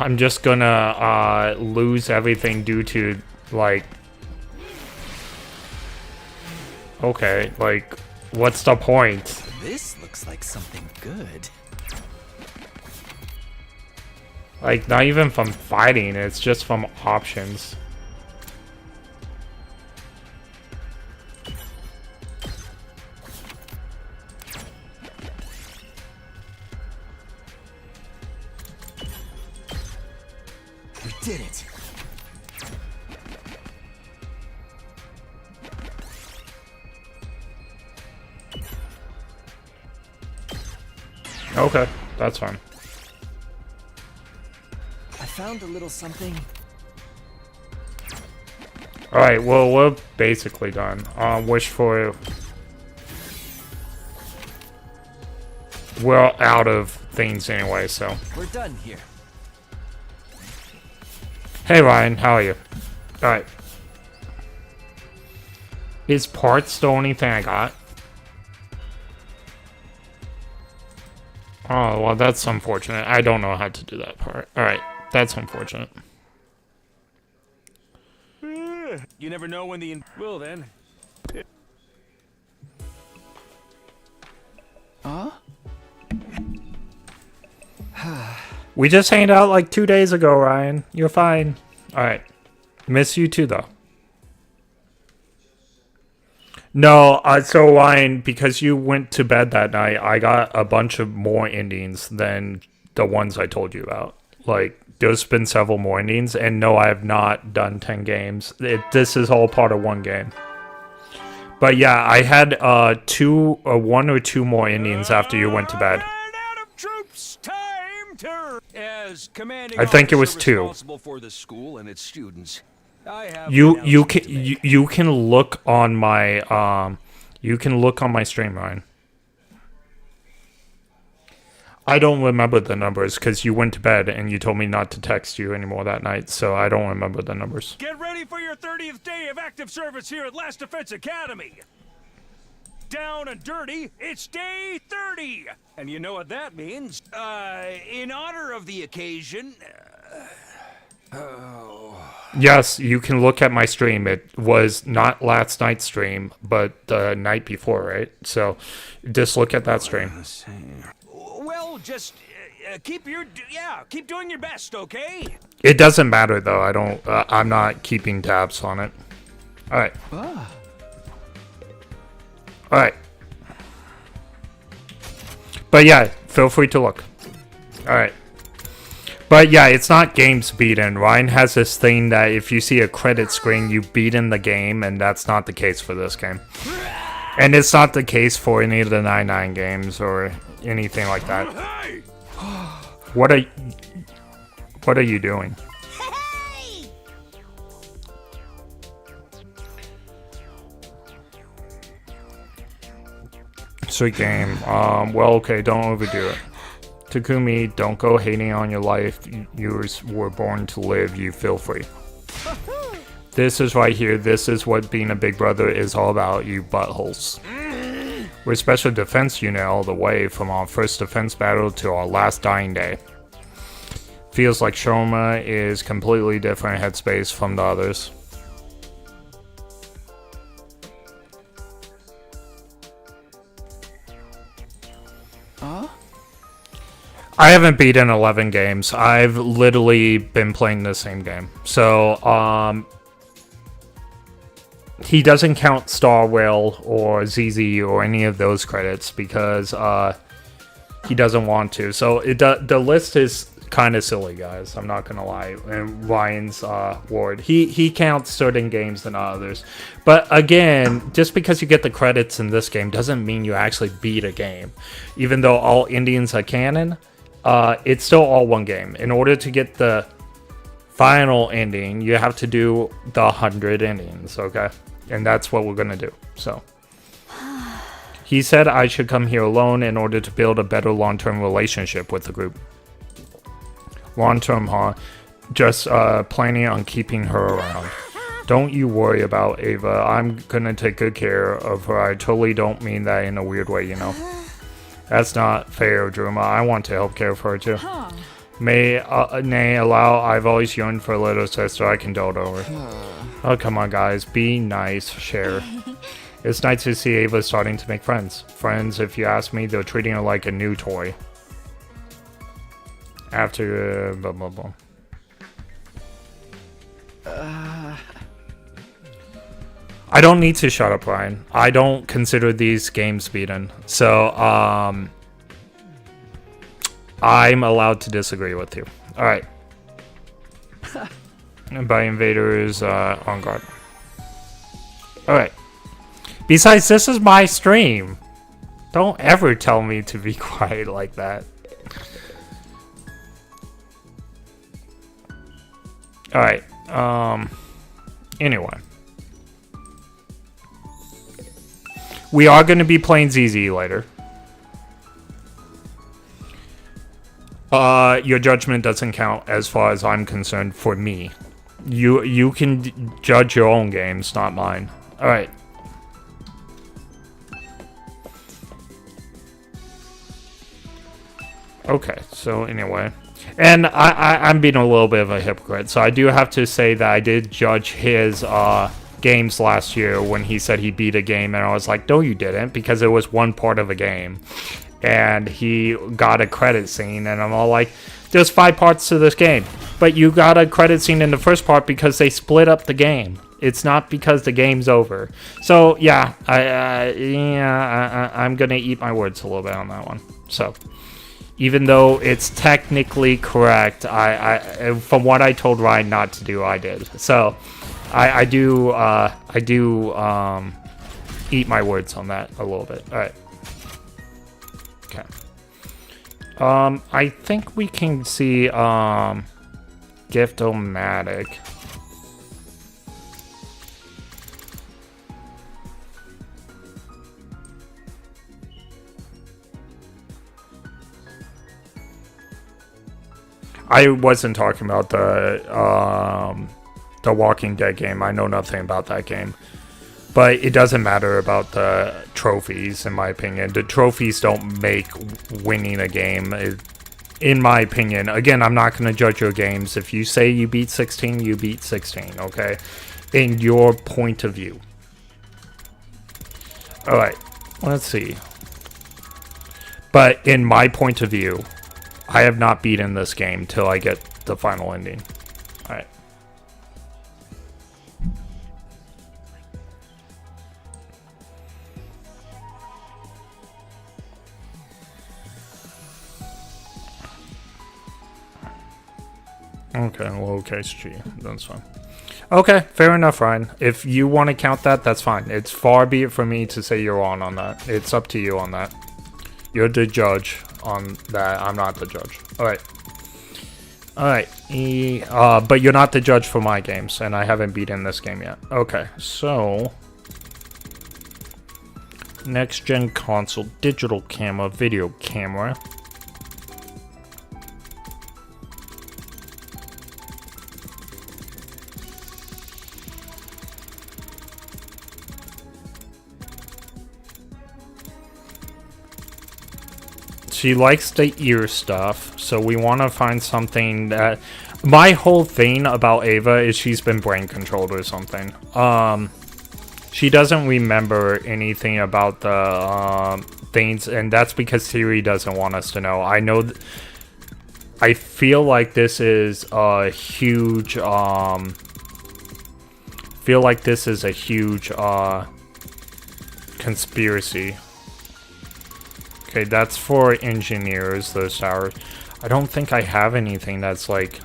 [SPEAKER 1] I'm just gonna, lose everything due to, like... Okay, like, what's the point?
[SPEAKER 4] This looks like something good.
[SPEAKER 1] Like, not even from fighting, it's just from options.
[SPEAKER 8] We did it.
[SPEAKER 1] Okay, that's fine.
[SPEAKER 4] I found a little something.
[SPEAKER 1] Alright, well, we're basically done. Wish for... We're out of things anyway, so...
[SPEAKER 4] We're done here.
[SPEAKER 1] Hey Ryan, how are you? Alright. Is parts the only thing I got? Oh, well, that's unfortunate. I don't know how to do that part. Alright, that's unfortunate.
[SPEAKER 3] You never know when the... Well then.
[SPEAKER 8] Huh?
[SPEAKER 1] We just hanged out like 2 days ago, Ryan. You're fine. Alright. Miss you too, though. No, so Ryan, because you went to bed that night, I got a bunch of more endings than the ones I told you about. Like, there's been several more endings, and no, I have not done 10 games. This is all part of one game. But yeah, I had one or two more endings after you went to bed.
[SPEAKER 6] Out of troops, time to... As commanding
[SPEAKER 1] I think it was
[SPEAKER 6] officer
[SPEAKER 1] 2.
[SPEAKER 6] responsible for the school and its students, I have
[SPEAKER 1] You
[SPEAKER 6] announcement
[SPEAKER 1] can
[SPEAKER 6] to make.
[SPEAKER 1] you can look on my stream, Ryan. I don't remember the numbers because you went to bed and you told me not to text you anymore that night, so I don't remember the numbers.
[SPEAKER 6] Get ready for your 30th day of active service here at Last Defense Academy. Down and dirty, it's day 30. And you know what that means? In honor of the occasion...
[SPEAKER 1] Yes, you can look at my stream. It was not last night's stream, but the night before, right? So just look at that stream.
[SPEAKER 6] Well, just keep doing your best, okay?
[SPEAKER 1] It doesn't matter though. I'm not keeping tabs on it. All right. All right. But yeah, feel free to look. All right. But yeah, it's not games beaten. Ryan has this thing that if you see a credit screen, you beaten the game, and that's not the case for this game. And it's not the case for any of the 9-9 games or anything like that. What are you doing? Sweet game. Well, okay, don't overdo it. Takumi, don't go hating on your life. You were born to live. You feel free. This is right here. This is what being a big brother is all about, you buttholes. We're special defense unit all the way from our first defense battle to our last dying day. Feels like Shoma is completely different headspace from the others. I haven't beaten 11 games. I've literally been playing the same game. So, he doesn't count Star Rail or ZZ or any of those credits because he doesn't want to. So the list is kind of silly, guys. I'm not gonna lie. And Ryan's ward, he counts certain games than others. But again, just because you get the credits in this game doesn't mean you actually beat a game. Even though all Indians are canon, it's still all one game. In order to get the final ending, you have to do the 100 endings, okay? And that's what we're gonna do. So he said I should come here alone in order to build a better long-term relationship with the group. Long-term, huh? Just planning on keeping her around. Don't you worry about Ava. I'm gonna take good care of her. I totally don't mean that in a weird way, you know. That's not fair, Druma. I want to help care for her too. May nay allow. I've always yearned for a little sister I can dote over. Oh, come on, guys. Be nice. Share. It's nice to see Ava starting to make friends. Friends, if you ask me, they're treating her like a new toy. After blah blah blah. I don't need to shut up, Ryan. I don't consider these games beaten. So, I'm allowed to disagree with you. Alright. And by invaders, on guard. Alright. Besides, this is my stream. Don't ever tell me to be quiet like that. Alright. Anyway. We are going to be playing ZZ later. Your judgment doesn't count as far as I'm concerned for me. You can judge your own games, not mine. Alright. Okay, so anyway. And I'm being a little bit of a hypocrite. So I do have to say that I did judge his games last year when he said he beat a game. And I was like, no, you didn't. Because it was one part of a game. And he got a credit scene. And I'm all like, there's 5 parts to this game. But you got a credit scene in the first part because they split up the game. It's not because the game's over. So, yeah. I'm going to eat my words a little bit on that one. So... even though it's technically correct, I from what I told Ryan not to do, I did. So, I do eat my words on that a little bit. All right. Okay. I think we can see Gift-O-Matic. I wasn't talking about the Walking Dead game. I know nothing about that game. But it doesn't matter about the trophies, in my opinion. The trophies don't make winning a game, in my opinion. Again, I'm not going to judge your games. If you say you beat 16, you beat 16, okay? In your point of view. Alright, let's see. But in my point of view... I have not beaten this game till I get the final ending. Alright. Okay, low case G. That's fine. Okay, fair enough, Ryan. If you want to count that, that's fine. It's far be it for me to say you're wrong on that. It's up to you on that. You're the judge on that. I'm not the judge. Alright. Alright. But you're not the judge for my games, and I haven't beaten this game yet. Okay, so... next gen console, digital camera, video camera. She likes the ear stuff, so we want to find something that... My whole thing about Ava is she's been brain controlled or something. She doesn't remember anything about the things, and that's because Theory doesn't want us to know. I know... I feel like this is a huge... feel like this is a huge conspiracy. Okay, that's for engineers, those towers. I don't think I have anything that's like...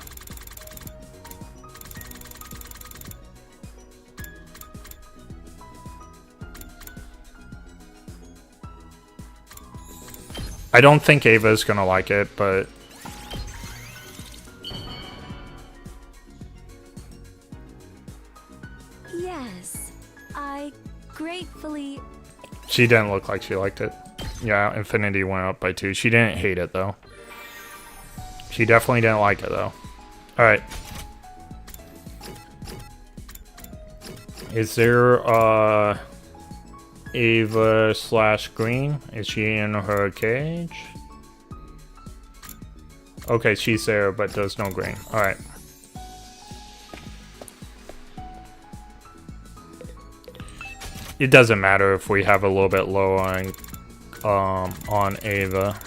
[SPEAKER 1] I don't think Ava's gonna like it, but...
[SPEAKER 5] Yes, I gratefully...
[SPEAKER 1] She didn't look like she liked it. Yeah, Infinity went up by 2. She didn't hate it, though. She definitely didn't like it, though. Alright. Is there, Ava / Green? Is she in her cage? Okay, she's there, but there's no green. Alright. It doesn't matter if we have a little bit low on Ava.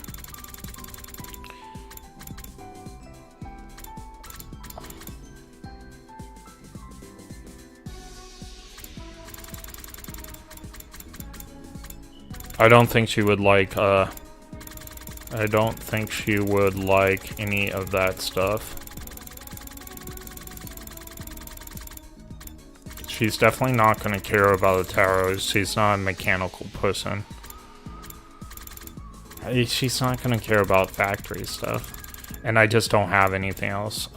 [SPEAKER 1] I don't think she would like, I don't think she would like any of that stuff. She's definitely not going to care about the tarots. She's not a mechanical person. She's not going to care about factory stuff. And I just don't have anything else.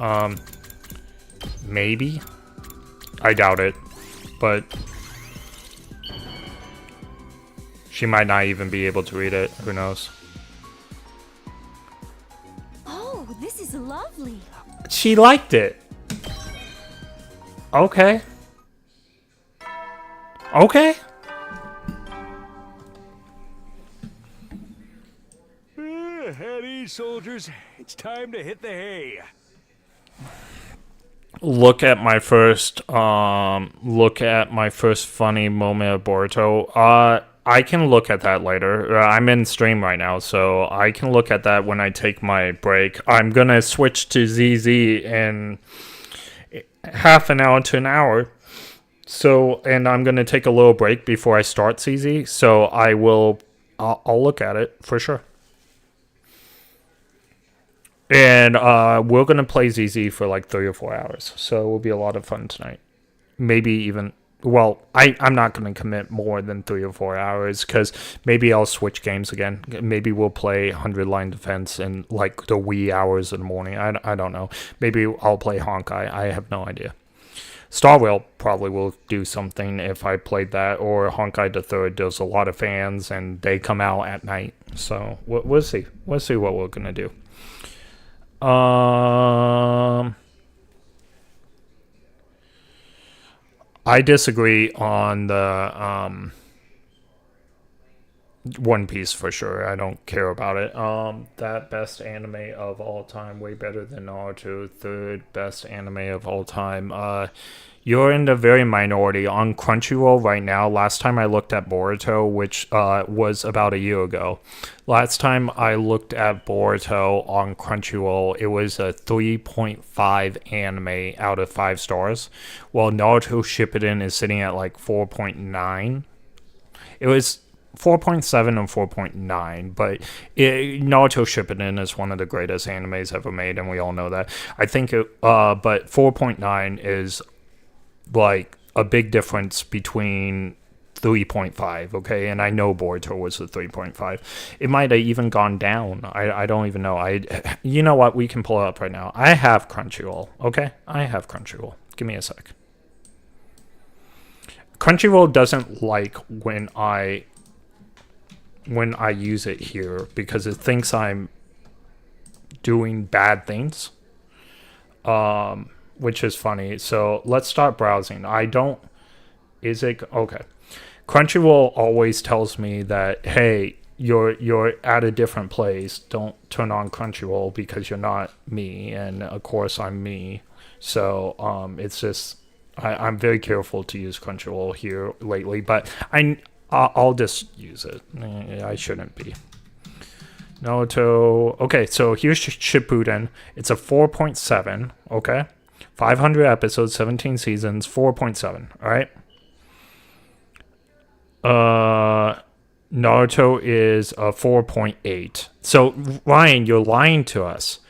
[SPEAKER 1] Maybe? I doubt it. But... she might not even be able to read it. Who knows?
[SPEAKER 5] Oh, this is lovely.
[SPEAKER 1] She liked it. Okay. Okay.
[SPEAKER 6] At ease, soldiers. It's time to hit the hay.
[SPEAKER 1] Look at my first funny moment of Boruto. I can look at that later. I'm in stream right now, so I can look at that when I take my break. I'm gonna switch to ZZ in half an hour to an hour. So, and I'm gonna take a little break before I start ZZ. So I'll look at it for sure. And we're gonna play ZZ for like 3 or 4 hours. So it will be a lot of fun tonight. Maybe even. Well, I'm not going to commit more than 3 or 4 hours, because maybe I'll switch games again. Maybe we'll play 100 Line Defense in, like, the wee hours in the morning. I don't know. Maybe I'll play Honkai. I have no idea. Star Rail probably will do something if I played that, or Honkai the Third. There's a lot of fans, and they come out at night. So, we'll see. We'll see what we're going to do. I disagree on the One Piece for sure. I don't care about it. That best anime of all time, way better than Naruto. 3rd best anime of all time. You're in the very minority. On Crunchyroll right now, last time I looked at Boruto, which was about a year ago. Last time I looked at Boruto on Crunchyroll, it was a 3.5 anime out of 5 stars. While Naruto Shippuden is sitting at like 4.9. It was 4.7 and 4.9, but Naruto Shippuden is one of the greatest animes ever made, and we all know that. I think but 4.9 is like a big difference between 3.5, okay? And I know Boruto was a 3.5. It might have even gone down. I don't even know. You know what? We can pull it up right now. I have Crunchyroll, okay? I have Crunchyroll. Give me a sec. Crunchyroll doesn't like when I use it here because it thinks I'm doing bad things. Which is funny. So let's start browsing. Is it okay? Crunchyroll always tells me that, hey, you're at a different place. Don't turn on Crunchyroll because you're not me, and of course I'm me. So it's just I'm very careful to use Crunchyroll here lately, but I'll just use it. I shouldn't be. Naruto. Okay, so here's Shippuden. It's a 4.7. Okay, 500 episodes, 17 seasons, 4.7. All right. Naruto is a 4.8. So Ryan, you're lying to us.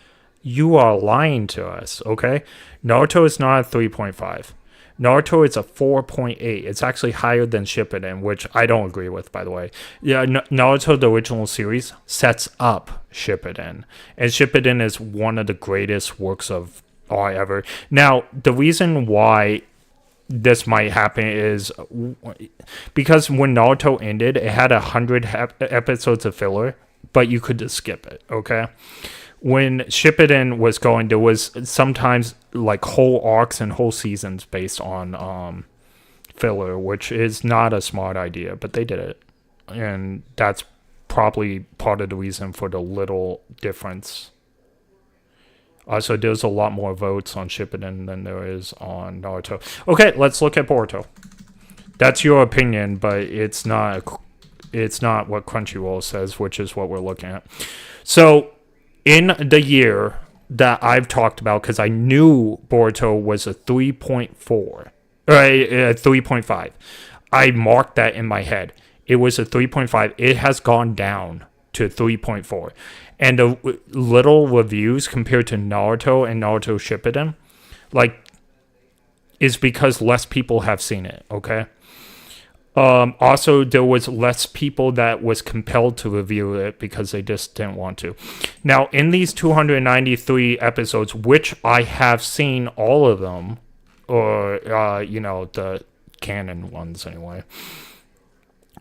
[SPEAKER 1] You are lying to us. Okay, Naruto is not a 3.5. Naruto is a 4.8. It's actually higher than Shippuden, which I don't agree with, by the way. Yeah, Naruto, the original series, sets up Shippuden. And Shippuden is one of the greatest works of art ever. Now, the reason why this might happen is because when Naruto ended, it had 100 episodes of filler, but you could just skip it, okay? When Shippuden was going, there was sometimes like whole arcs and whole seasons based on filler, which is not a smart idea, but they did it. And that's probably part of the reason for the little difference. So there's a lot more votes on Shippuden than there is on Naruto. Okay, let's look at Boruto. That's your opinion, but it's not what Crunchyroll says, which is what we're looking at. So in the year that I've talked about, because I knew Boruto was a 3.4 or a 3.5, I marked that in my head. It was a 3.5. It has gone down to 3.4. And the little reviews compared to Naruto and Naruto Shippuden, like, is because less people have seen it, okay? Also, there was less people that was compelled to review it because they just didn't want to. Now, in these 293 episodes, which I have seen all of them, or, the canon ones anyway,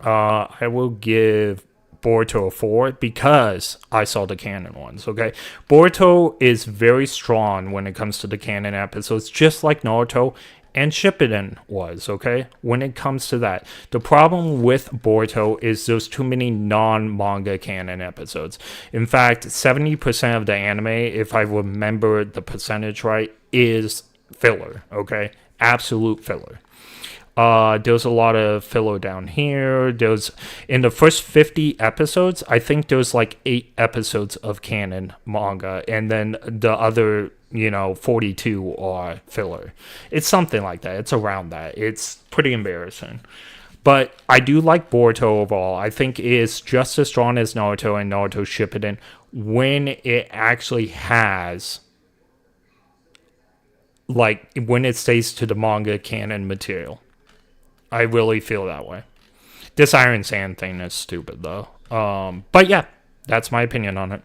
[SPEAKER 1] I will give Boruto a 4 because I saw the canon ones, okay? Boruto is very strong when it comes to the canon episodes, just like Naruto and Shippuden was, okay? When it comes to that. The problem with Boruto is there's too many non-manga canon episodes. In fact, 70% of the anime, if I remember the percentage right, is filler, okay? Absolute filler. There's a lot of filler down here. There's, in the first 50 episodes, I think there's like 8 episodes of canon manga, and then the other 42 are filler. It's something like that. It's around that. It's pretty embarrassing. But I do like Boruto overall. I think it is just as strong as Naruto and Naruto Shippuden when it actually has, like, when it stays to the manga canon material. I really feel that way. This Iron Sand thing is stupid, though. But yeah, that's my opinion on it.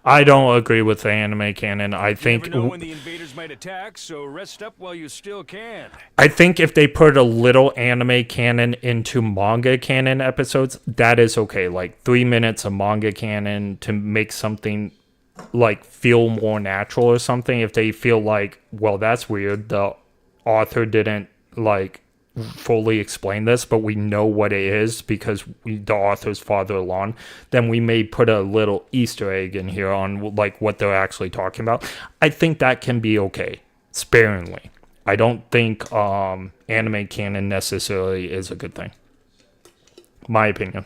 [SPEAKER 1] I don't agree with the anime canon. I think
[SPEAKER 6] You never know when the invaders might attack, so rest up while you still can.
[SPEAKER 1] I think if they put a little anime canon into manga canon episodes, that is okay. Like 3 minutes of manga canon to make something like feel more natural or something. If they feel like, well, that's weird, the author didn't like fully explain this, but we know what it is because the author's farther along, then we may put a little Easter egg in here on like what they're actually talking about. I think that can be okay, sparingly. I don't think anime canon necessarily is a good thing. My opinion.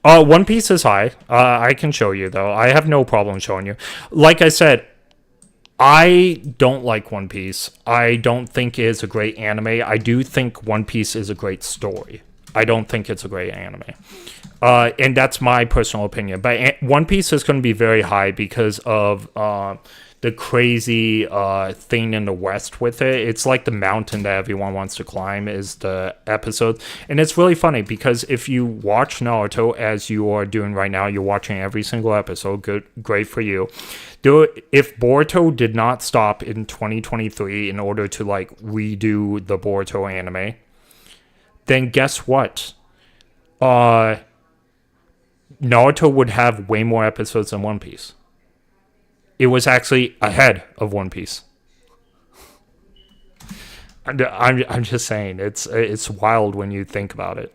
[SPEAKER 1] One Piece is high. I can show you, though. I have no problem showing you. Like I said, I don't like One Piece. I don't think it is a great anime. I do think One Piece is a great story. I don't think it's a great anime. And that's my personal opinion. But One Piece is going to be very high because of the crazy thing in the West with it. It's like the mountain that everyone wants to climb is the episode. And it's really funny because if you watch Naruto as you are doing right now, you're watching every single episode. Good, great for you. If Boruto did not stop in 2023 in order to like redo the Boruto anime, then guess what? Naruto would have way more episodes than One Piece. it was actually ahead of One Piece. I'm just saying, it's wild when you think about it.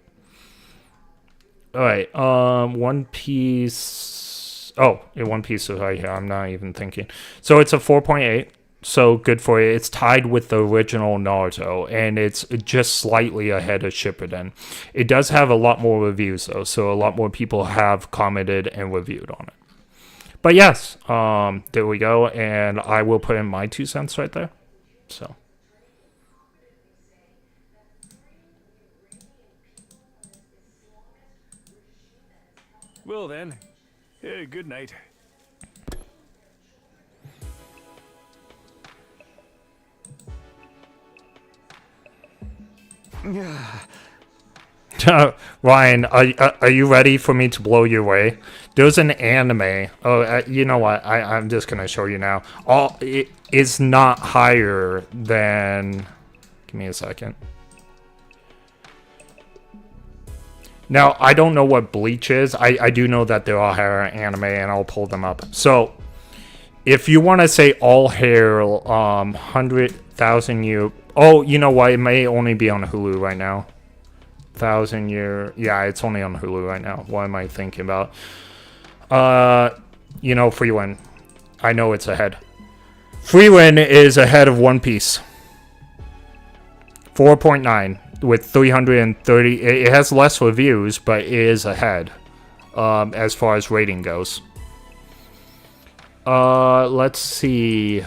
[SPEAKER 1] All right, One Piece. Oh, yeah, One Piece is right here. I'm not even thinking. So it's a 4.8. So good for it. It's tied with the original Naruto, and it's just slightly ahead of Shippuden. It does have a lot more reviews though, so a lot more people have commented and reviewed on it. But yes, there we go, and I will put in my 2 cents right there. So.
[SPEAKER 6] Well then, good night.
[SPEAKER 1] Ryan, are you ready for me to blow your way? There's an anime. Oh, you know what? I'm just gonna show you now. It is not higher than. Give me a second. Now I don't know what Bleach is. I do know that there are higher anime, and I'll pull them up. So, if you want to say all hair, 100,000 year. Oh, you know what? It may only be on Hulu right now. 1,000 year. Yeah, it's only on Hulu right now. What am I thinking about? You know, Frieren. I know it's ahead. Frieren is ahead of One Piece. 4.9 with 330. It has less reviews, but it is ahead as far as rating goes. Let's see.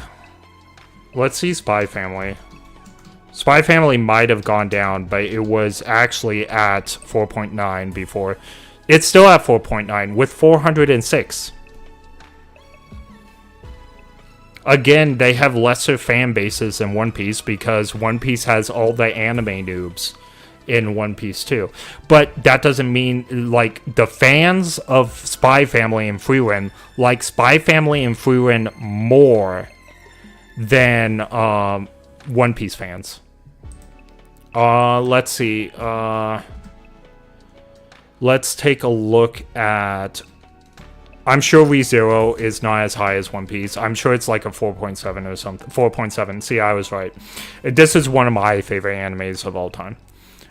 [SPEAKER 1] Let's see Spy Family. Spy Family might have gone down, but it was actually at 4.9 before. It's still at 4.9 with 406. Again, they have lesser fan bases than One Piece because One Piece has all the anime noobs in One Piece too. But that doesn't mean, like, the fans of Spy Family and Frieren like Spy Family and Frieren more than One Piece fans. Let's see. Let's take a look at. I'm sure ReZero is not as high as One Piece. I'm sure it's like a 4.7 or something. 4.7. See, I was right. This is one of my favorite animes of all time.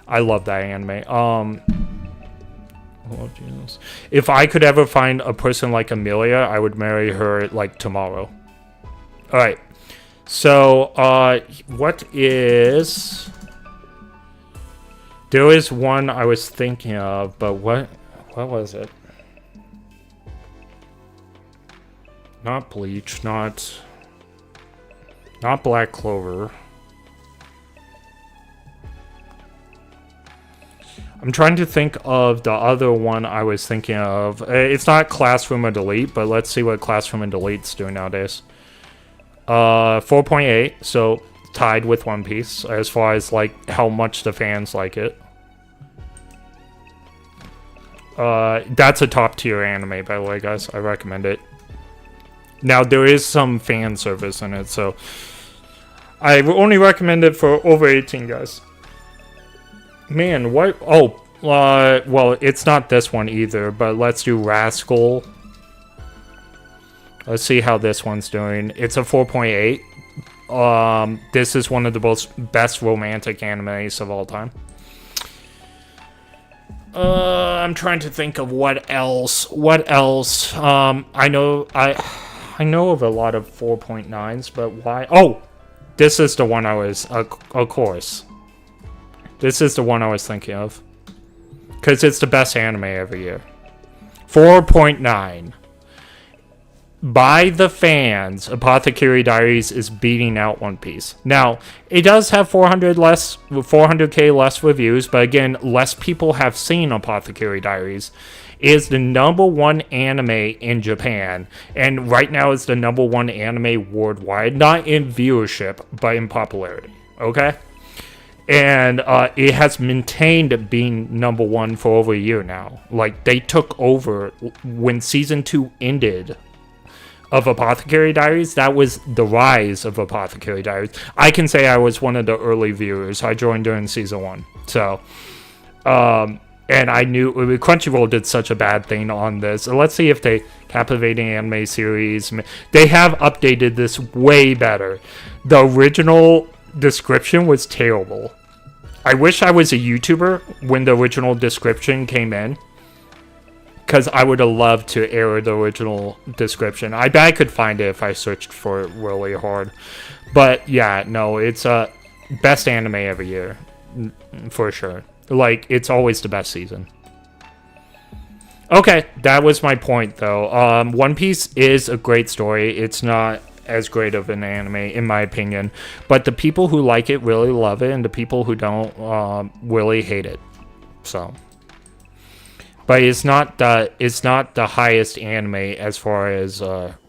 [SPEAKER 1] I love that anime. Oh, Jesus. If I could ever find a person like Amelia, I would marry her like tomorrow. All right. So, what is? There is one I was thinking of, but what was it? Not Bleach, not Black Clover. I'm trying to think of the other one I was thinking of. It's not Classroom of Delete, but let's see what Classroom and Delete's doing nowadays. 4.8, so tied with One Piece as far as like how much the fans like it. That's a top tier anime, by the way, guys. I recommend it. Now there is some fan service in it, so I only recommend it for over 18, guys. Man, what? Oh, well, it's not this one either, but let's do Rascal. Let's see how this one's doing. It's a 4.8. This is one of the best romantic animes of all time. I'm trying to think of what else. I know of a lot of 4.9s, but why? Oh, this is the one I was. Of course, this is the one I was thinking of, because it's the best anime every year. 4.9. By the fans, Apothecary Diaries is beating out One Piece. Now, it does have 400k less reviews, but again, less people have seen Apothecary Diaries. It is the #1 anime in Japan, and right now is the #1 anime worldwide, not in viewership, but in popularity, okay? And it has maintained being #1 for over a year now. Like, they took over when Season 2 ended of Apothecary Diaries. That was the rise of Apothecary Diaries. I can say I was one of the early viewers. I joined during Season 1. So, And I knew Crunchyroll did such a bad thing on this. So let's see if they captivating anime series. They have updated this way better. The original description was terrible. I wish I was a YouTuber when the original description came in, because I would have loved to air the original description. I bet I could find it if I searched for it really hard. But yeah, no, it's best anime every year, for sure. Like, it's always the best season. Okay, that was my point, though. One Piece is a great story. It's not as great of an anime, in my opinion. But the people who like it really love it, and the people who don't really hate it. So, but it's not the highest anime as far as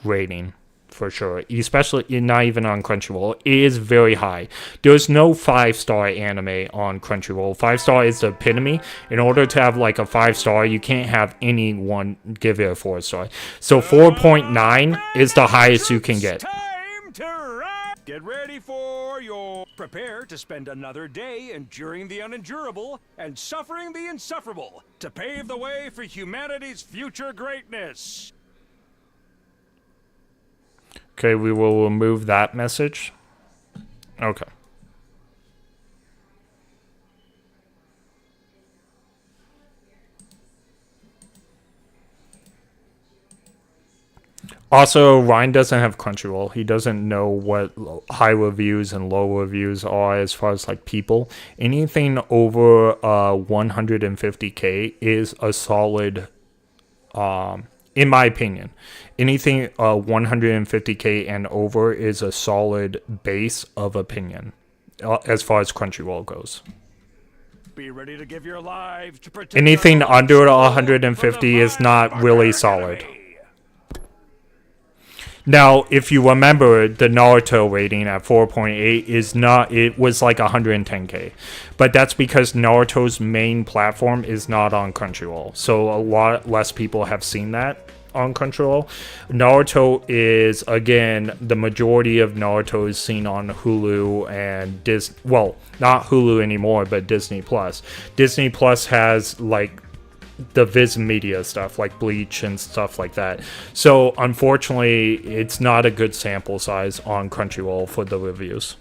[SPEAKER 1] rating. For sure, especially not even on Crunchyroll. It is very high. There's no 5-star anime on Crunchyroll. 5-star is the epitome. In order to have like a 5-star, you can't have anyone give it a 4-star. So 4.9 is the highest you can get.
[SPEAKER 6] Time to ride. Get ready for your... Prepare to spend another day enduring the unendurable and suffering the insufferable to pave the way for humanity's future greatness.
[SPEAKER 1] Okay, we will remove that message. Okay. Also, Ryan doesn't have Crunchyroll. He doesn't know what high reviews and low reviews are as far as like people. Anything over 150k is a solid, in my opinion. Anything 150k and over is a solid base of opinion as far as Crunchyroll goes.
[SPEAKER 6] Be ready to give your lives to protect
[SPEAKER 1] Anything under 150 is not really solid. Now, if you remember, the Naruto rating at 4.8 is not, it was like 110k. But that's because Naruto's main platform is not on Crunchyroll. So a lot less people have seen that on Crunchyroll. Naruto is, again, the majority of Naruto is seen on Hulu and well, not Hulu anymore, but Disney Plus. Disney Plus has like the Viz Media stuff like Bleach and stuff like that. So unfortunately, it's not a good sample size on Crunchyroll for the reviews.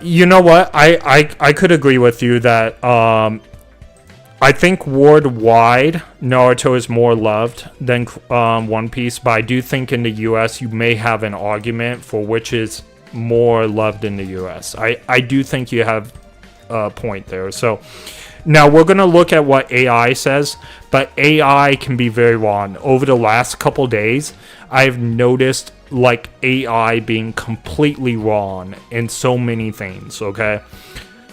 [SPEAKER 1] You know what? I could agree with you that I think worldwide Naruto is more loved than One Piece, but I do think in the US you may have an argument for which is more loved in the US. I do think you have a point there. So now we're going to look at what AI says, but AI can be very wrong. Over the last couple days, I've noticed like AI being completely wrong in so many things, okay?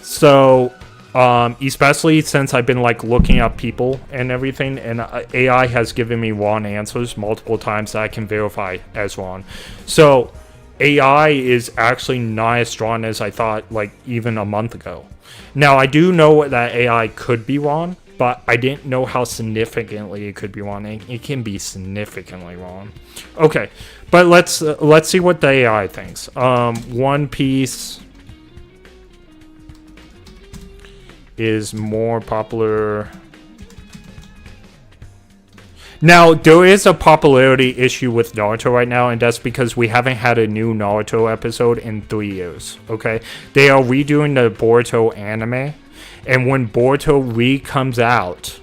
[SPEAKER 1] So especially since I've been like looking up people and everything, and AI has given me wrong answers multiple times that I can verify as wrong. So AI is actually not as strong as I thought, like even a month ago. Now, I do know that AI could be wrong, but I didn't know how significantly it could be wrong. It can be significantly wrong. Okay, but let's see what the AI thinks. One Piece is more popular. Now, there is a popularity issue with Naruto right now, and that's because we haven't had a new Naruto episode in 3 years, okay? They are redoing the Boruto anime, and when Boruto comes out,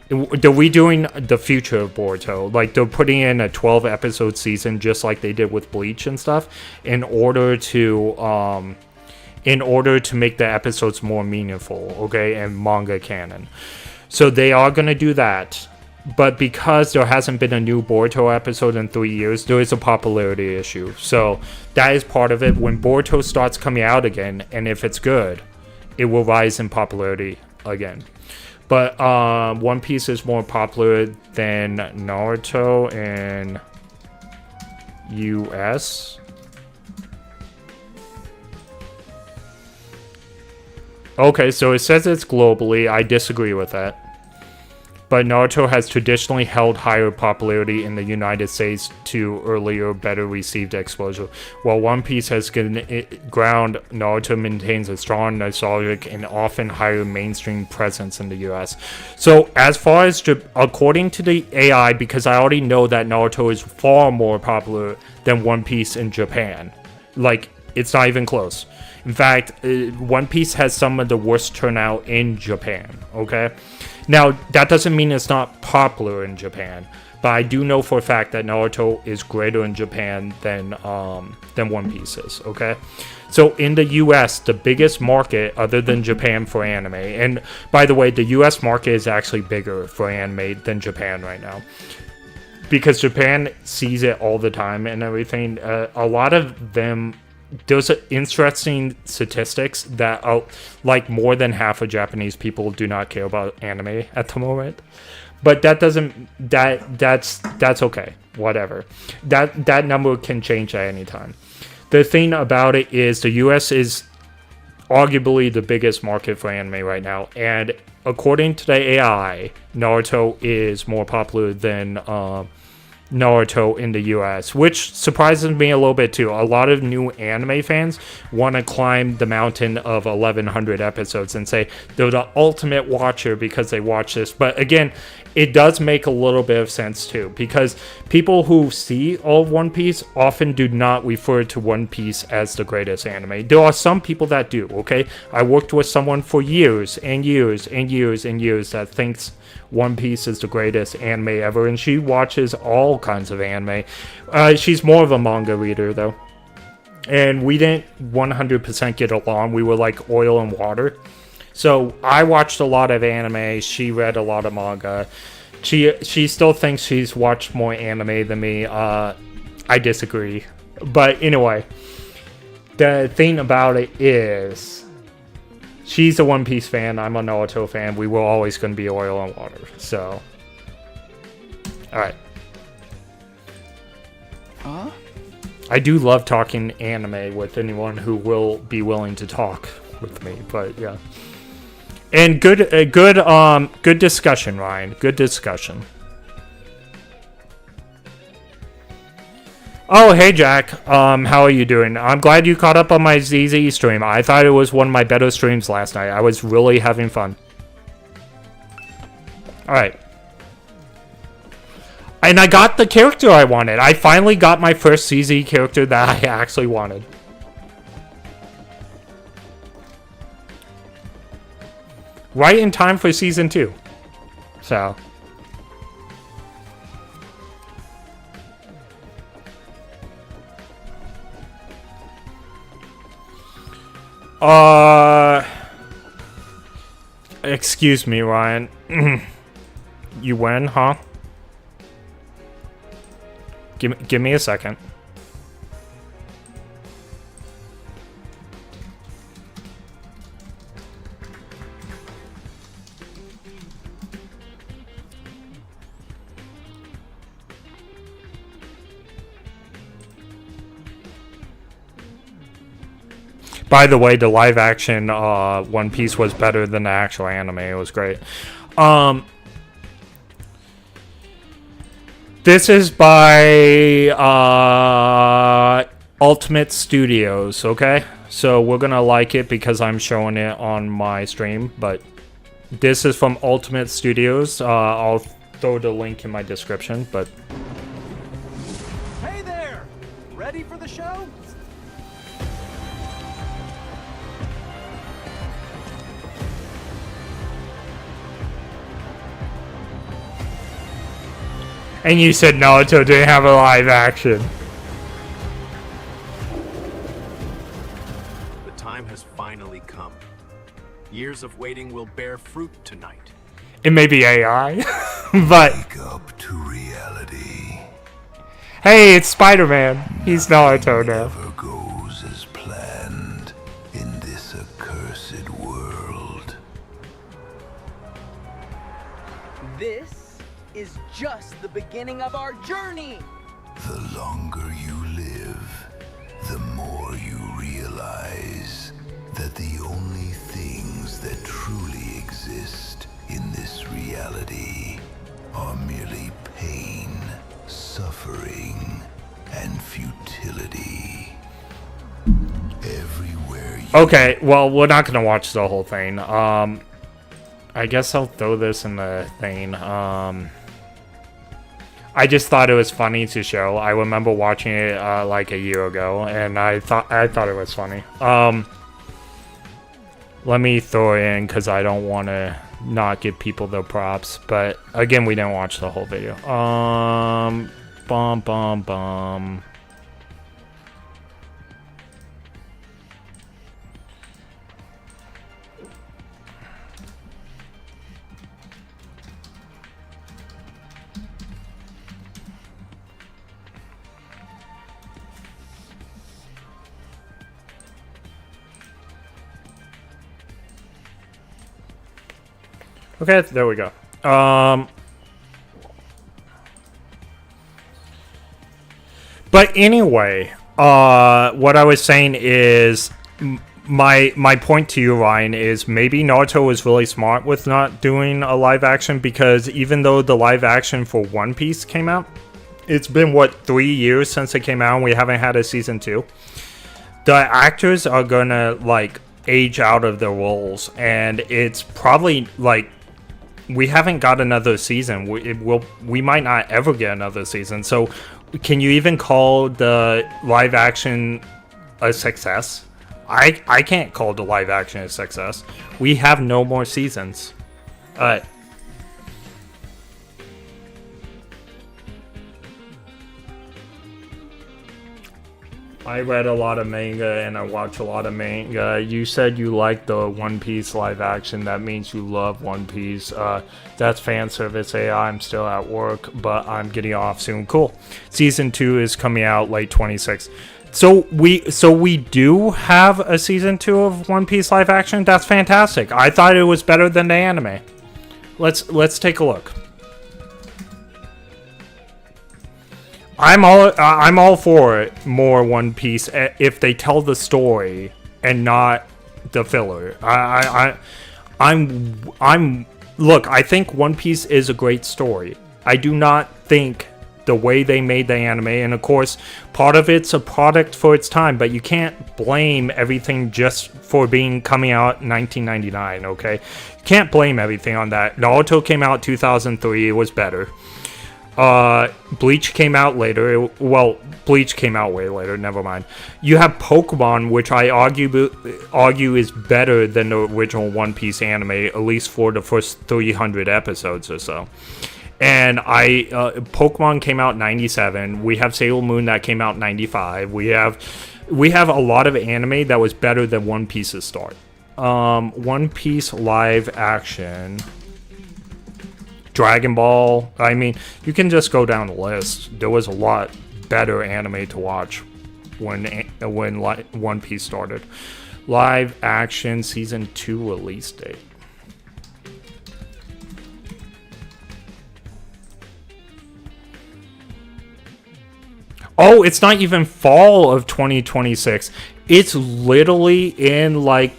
[SPEAKER 1] they're redoing the future of Boruto. Like, they're putting in a 12-episode season just like they did with Bleach and stuff in order to make the episodes more meaningful, okay, and manga canon. So they are going to do that. But because there hasn't been a new Boruto episode in 3 years, there is a popularity issue. So that is part of it. When Boruto starts coming out again, and if it's good, it will rise in popularity again. But One Piece is more popular than Naruto in US. Okay, so it says it's globally. I disagree with that. but Naruto has traditionally held higher popularity in the United States to earlier, better received exposure. While One Piece has ground, Naruto maintains a strong, nostalgic, and often higher mainstream presence in the US. So, as far as, according to the AI, because I already know that Naruto is far more popular than One Piece in Japan. Like, it's not even close. In fact, One Piece has some of the worst turnout in Japan, okay? Now, that doesn't mean it's not popular in Japan, but I do know for a fact that Naruto is greater in Japan than One Piece is, okay? So in the US, the biggest market other than Japan for anime, and by the way, the US market is actually bigger for anime than Japan right now, because Japan sees it all the time and everything. A lot of them, there's interesting statistics that like more than half of Japanese people do not care about anime at the moment. But that doesn't, that's okay, whatever. That number can change at any time. The thing about it is the US is arguably the biggest market for anime right now, and according to the AI, Naruto is more popular than Naruto in the US, which surprises me a little bit too. A lot of new anime fans want to climb the mountain of 1100 episodes and say they're the ultimate watcher because they watch this. But again, it does make a little bit of sense too, because people who see all of One Piece often do not refer to One Piece as the greatest anime. There are some people that do, okay? I worked with someone for years and years and years and years that thinks One Piece is the greatest anime ever, and she watches all kinds of anime. She's more of a manga reader, though. And we didn't 100% get along. We were like oil and water. So I watched a lot of anime. She read a lot of manga. She still thinks she's watched more anime than me. I disagree. But anyway, the thing about it is, she's a One Piece fan. I'm a Naruto fan. We were always going to be oil and water. So, alright.
[SPEAKER 8] Huh?
[SPEAKER 1] I do love talking anime with anyone who will be willing to talk with me. But yeah. And good discussion, Ryan. Good discussion. Oh, hey Jack. How are you doing? I'm glad you caught up on my ZZ stream. I thought it was one of my better streams last night. I was really having fun. Alright. And I got the character I wanted. I finally got my first CZ character that I actually wanted. Right in time for Season 2. So. Excuse me, Ryan. You win, huh? Give me a second. By the way, the live action One Piece was better than the actual anime. It was great. This is by Ultimate Studios, okay? So we're gonna like it because I'm showing it on my stream, but this is from Ultimate Studios. I'll throw the link in my description, but...
[SPEAKER 6] Hey there! Ready for the show?
[SPEAKER 1] And you said Naruto didn't have a live action.
[SPEAKER 3] The time has finally come. Years of waiting will bear fruit tonight.
[SPEAKER 1] It may be AI, but...
[SPEAKER 10] Wake up to reality.
[SPEAKER 1] Hey, it's Spider-Man. He's Naruto now.
[SPEAKER 10] Never goes as planned in this accursed world.
[SPEAKER 11] This is just the beginning of our journey.
[SPEAKER 10] The longer you live, the more you realize that the only things that truly exist in this reality are merely pain, suffering, and futility. Everywhere you...
[SPEAKER 1] Okay, well, we're not gonna watch the whole thing. I guess I'll throw this in the thing. I just thought it was funny to show. I remember watching it like a year ago, and I thought it was funny. Let me throw it in because I don't want to not give people their props. But again, we didn't watch the whole video. Bum. Okay, there we go. But anyway, what I was saying is my point to you, Ryan, is maybe Naruto was really smart with not doing a live action, because even though the live action for One Piece came out, it's been what, 3 years since it came out and we haven't had a season 2. The actors are gonna like age out of their roles, and it's probably like we haven't got another season. We might not ever get another season. So can you even call the live action a success? I can't call the live action a success. We have no more seasons. I read a lot of manga and I watch a lot of manga. You said you like the One Piece live action. That means you love One Piece. That's fan service. I'm still at work, but I'm getting off soon. Cool. Season 2 is coming out late 26. So we do have a season 2 of One Piece live action. That's fantastic. I thought it was better than the anime. Let's take a look. I'm all for more One Piece if they tell the story and not the filler. Look, I think One Piece is a great story. I do not think the way they made the anime, and of course, part of it's a product for its time, but you can't blame everything just for coming out in 1999, okay? You can't blame everything on that. Naruto came out 2003, it was better. Bleach came out later. Bleach came out way later, never mind. You have Pokemon, which I argue is better than the original One Piece anime, at least for the first 300 episodes or so. And Pokemon came out in 97. We have Sailor Moon that came out in 95. We have a lot of anime that was better than One Piece's start. One Piece live action. Dragon Ball. I mean, you can just go down the list. There was a lot better anime to watch when One Piece started. Live action season 2 release date. Oh, it's not even fall of 2026. It's literally in like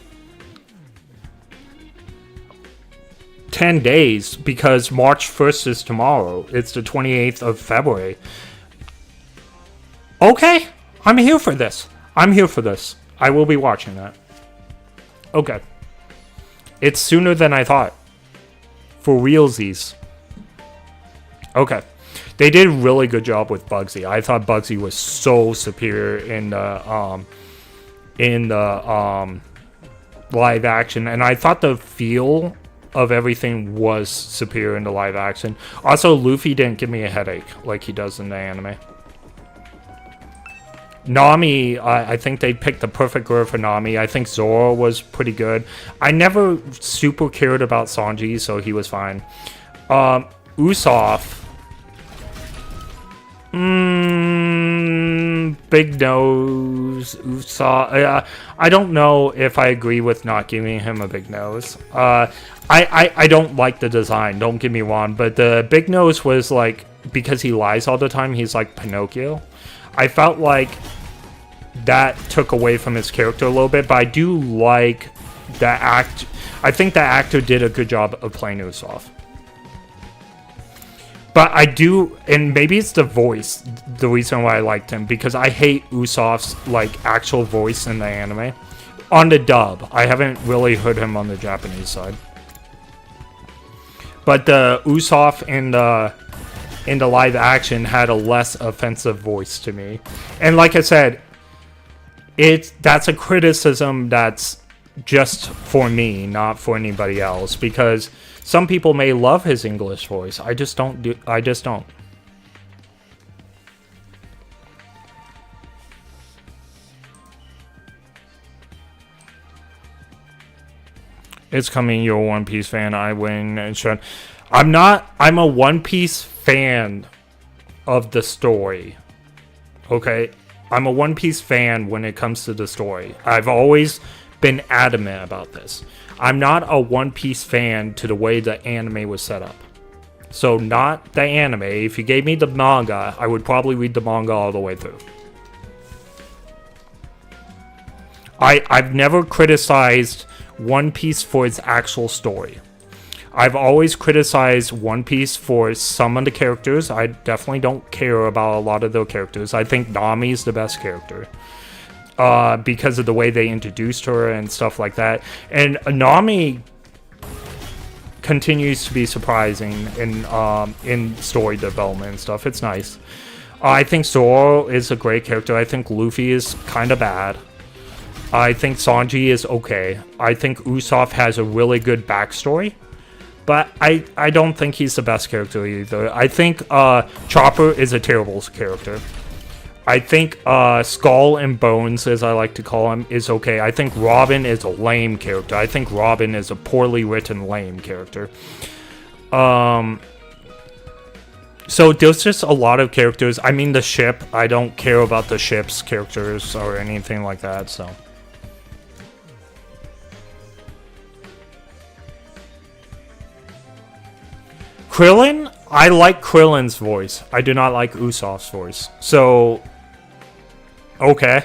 [SPEAKER 1] 10 days, because March 1st is tomorrow. It's the 28th of February. Okay, I'm here for this. I will be watching that. Okay. It's sooner than I thought. For realsies. Okay. They did a really good job with Bugsy. I thought Bugsy was so superior in the live action, and I thought the feel of everything was superior in the live action. Also, Luffy didn't give me a headache like he does in the anime. Nami, I think they picked the perfect girl for Nami. I think Zoro was pretty good. I never super cared about Sanji, so he was fine. Usopp. Big nose. Usopp. I don't know if I agree with not giving him a big nose. I don't like the design, don't get me wrong, but the big nose was like, because he lies all the time, he's like Pinocchio. I felt like that took away from his character a little bit, but I do like the act. I think the actor did a good job of playing Usopp. But I do, and maybe it's the voice, the reason why I liked him, because I hate Usopp's like actual voice in the anime. On the dub, I haven't really heard him on the Japanese side. But the Usopp in the live action had a less offensive voice to me. And like I said, that's a criticism that's just for me, not for anybody else, because some people may love his English voice. I just don't. It's coming. You're a One Piece fan. I win. And should. I'm not. I'm a One Piece fan of the story. Okay? I'm a One Piece fan when it comes to the story. I've always been adamant about this. I'm not a One Piece fan to the way the anime was set up. So not the anime. If you gave me the manga, I would probably read the manga all the way through. I've never criticized One Piece for its actual story. I've always criticized One Piece for some of the characters. I definitely don't care about a lot of the characters. I think Nami's the best character. Because of the way they introduced her and stuff like that. And Nami continues to be surprising in story development and stuff. It's nice. I think Zoro is a great character. I think Luffy is kind of bad. I think Sanji is okay. I think Usopp has a really good backstory. But I don't think he's the best character either. I think Chopper is a terrible character. I think Skull and Bones, as I like to call him, is okay. I think Robin is a lame character. I think Robin is a poorly written lame character. So there's just a lot of characters. I mean, the ship, I don't care about the ship's characters or anything like that, so. Krillin, I like Krillin's voice. I do not like Usopp's voice. So, okay.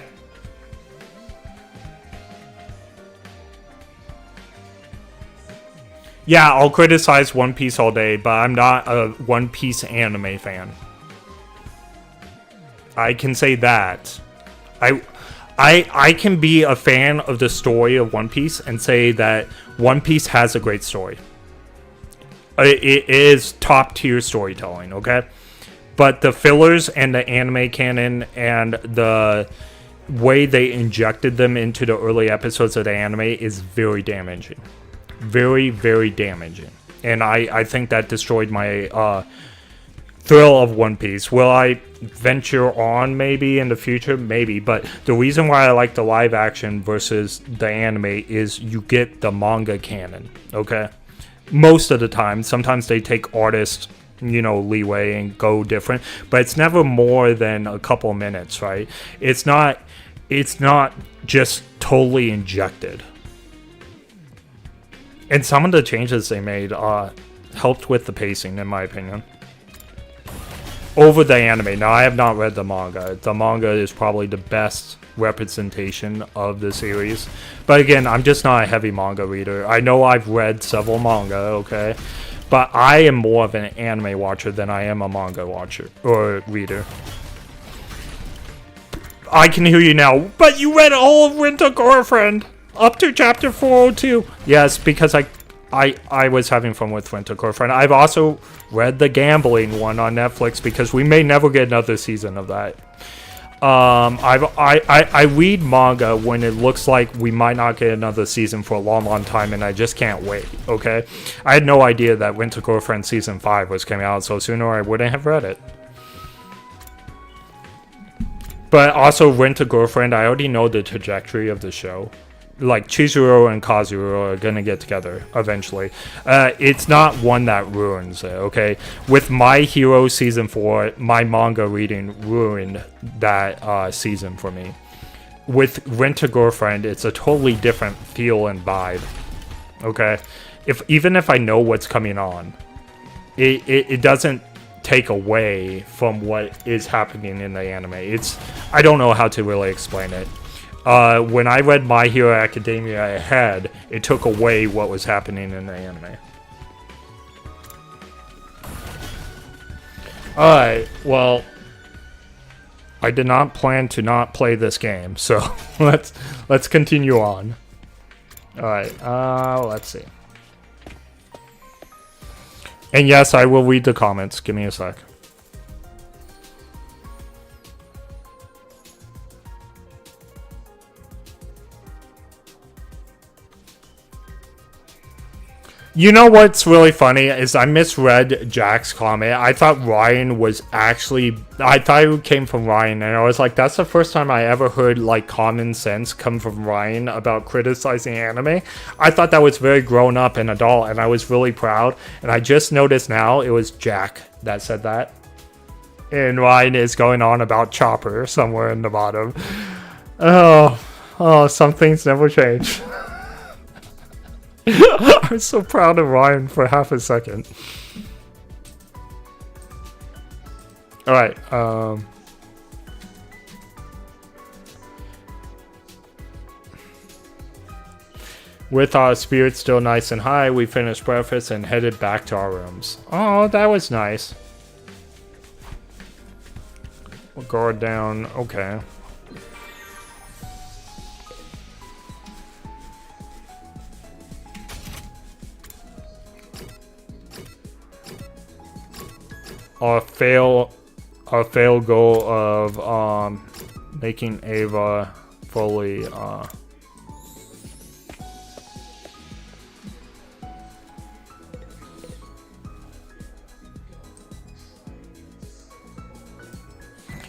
[SPEAKER 1] Yeah, I'll criticize One Piece all day, but I'm not a One Piece anime fan. I can say that. I can be a fan of the story of One Piece and say that One Piece has a great story. It is top tier storytelling, okay? But the fillers and the anime canon and the way they injected them into the early episodes of the anime is very damaging. Very, very damaging. And I think that destroyed my thrill of One Piece. Will I venture on maybe in the future? Maybe. But the reason why I like the live action versus the anime is you get the manga canon, okay? Most of the time. Sometimes they take artists, leeway and go different, but it's never more than a couple minutes, right? It's not just totally injected. And some of the changes they made helped with the pacing, in my opinion, over the anime. Now, I have not read the manga. The manga is probably the best representation of the series, but again, I'm just not a heavy manga reader. I know I've read several manga, okay, but I am more of an anime watcher than I am a manga watcher or reader. I can hear you now, but you read all of Rent-a-Girlfriend up to chapter 402. Yes, because I was having fun with Rent-a-Girlfriend. I've also read the gambling one on Netflix because we may never get another season of that. I read manga when it looks like we might not get another season for a long time, and I just can't wait, okay? I had no idea that Rent-a-Girlfriend Season 5 was coming out so soon, or I wouldn't have read it. But also, Rent-a-Girlfriend, I already know the trajectory of the show. Like, Chizuru and Kazuro are gonna get together eventually. It's not one that ruins it, okay? With My Hero Season 4, my manga reading ruined that season for me. With Rent-a-Girlfriend, it's a totally different feel and vibe, okay? Even if I know what's coming on, it doesn't take away from what is happening in the anime. I don't know how to really explain it. When I read My Hero Academia ahead, it took away what was happening in the anime. Alright, well, I did not plan to not play this game, so let's continue on. Alright, let's see. And yes, I will read the comments. Give me a sec. You know what's really funny is I misread Jack's comment. I thought Ryan was actually... I thought it came from Ryan, and I was like, that's the first time I ever heard, like, common sense come from Ryan about criticizing anime. I thought that was very grown up and adult, and I was really proud. And I just noticed now it was Jack that said that. And Ryan is going on about Chopper somewhere in the bottom. Oh, some things never change. I was so proud of Ryan for half a second. Alright, with our spirits still nice and high, we finished breakfast and headed back to our rooms. Oh, that was nice. We'll guard down, okay. Our fail goal of making Ava fully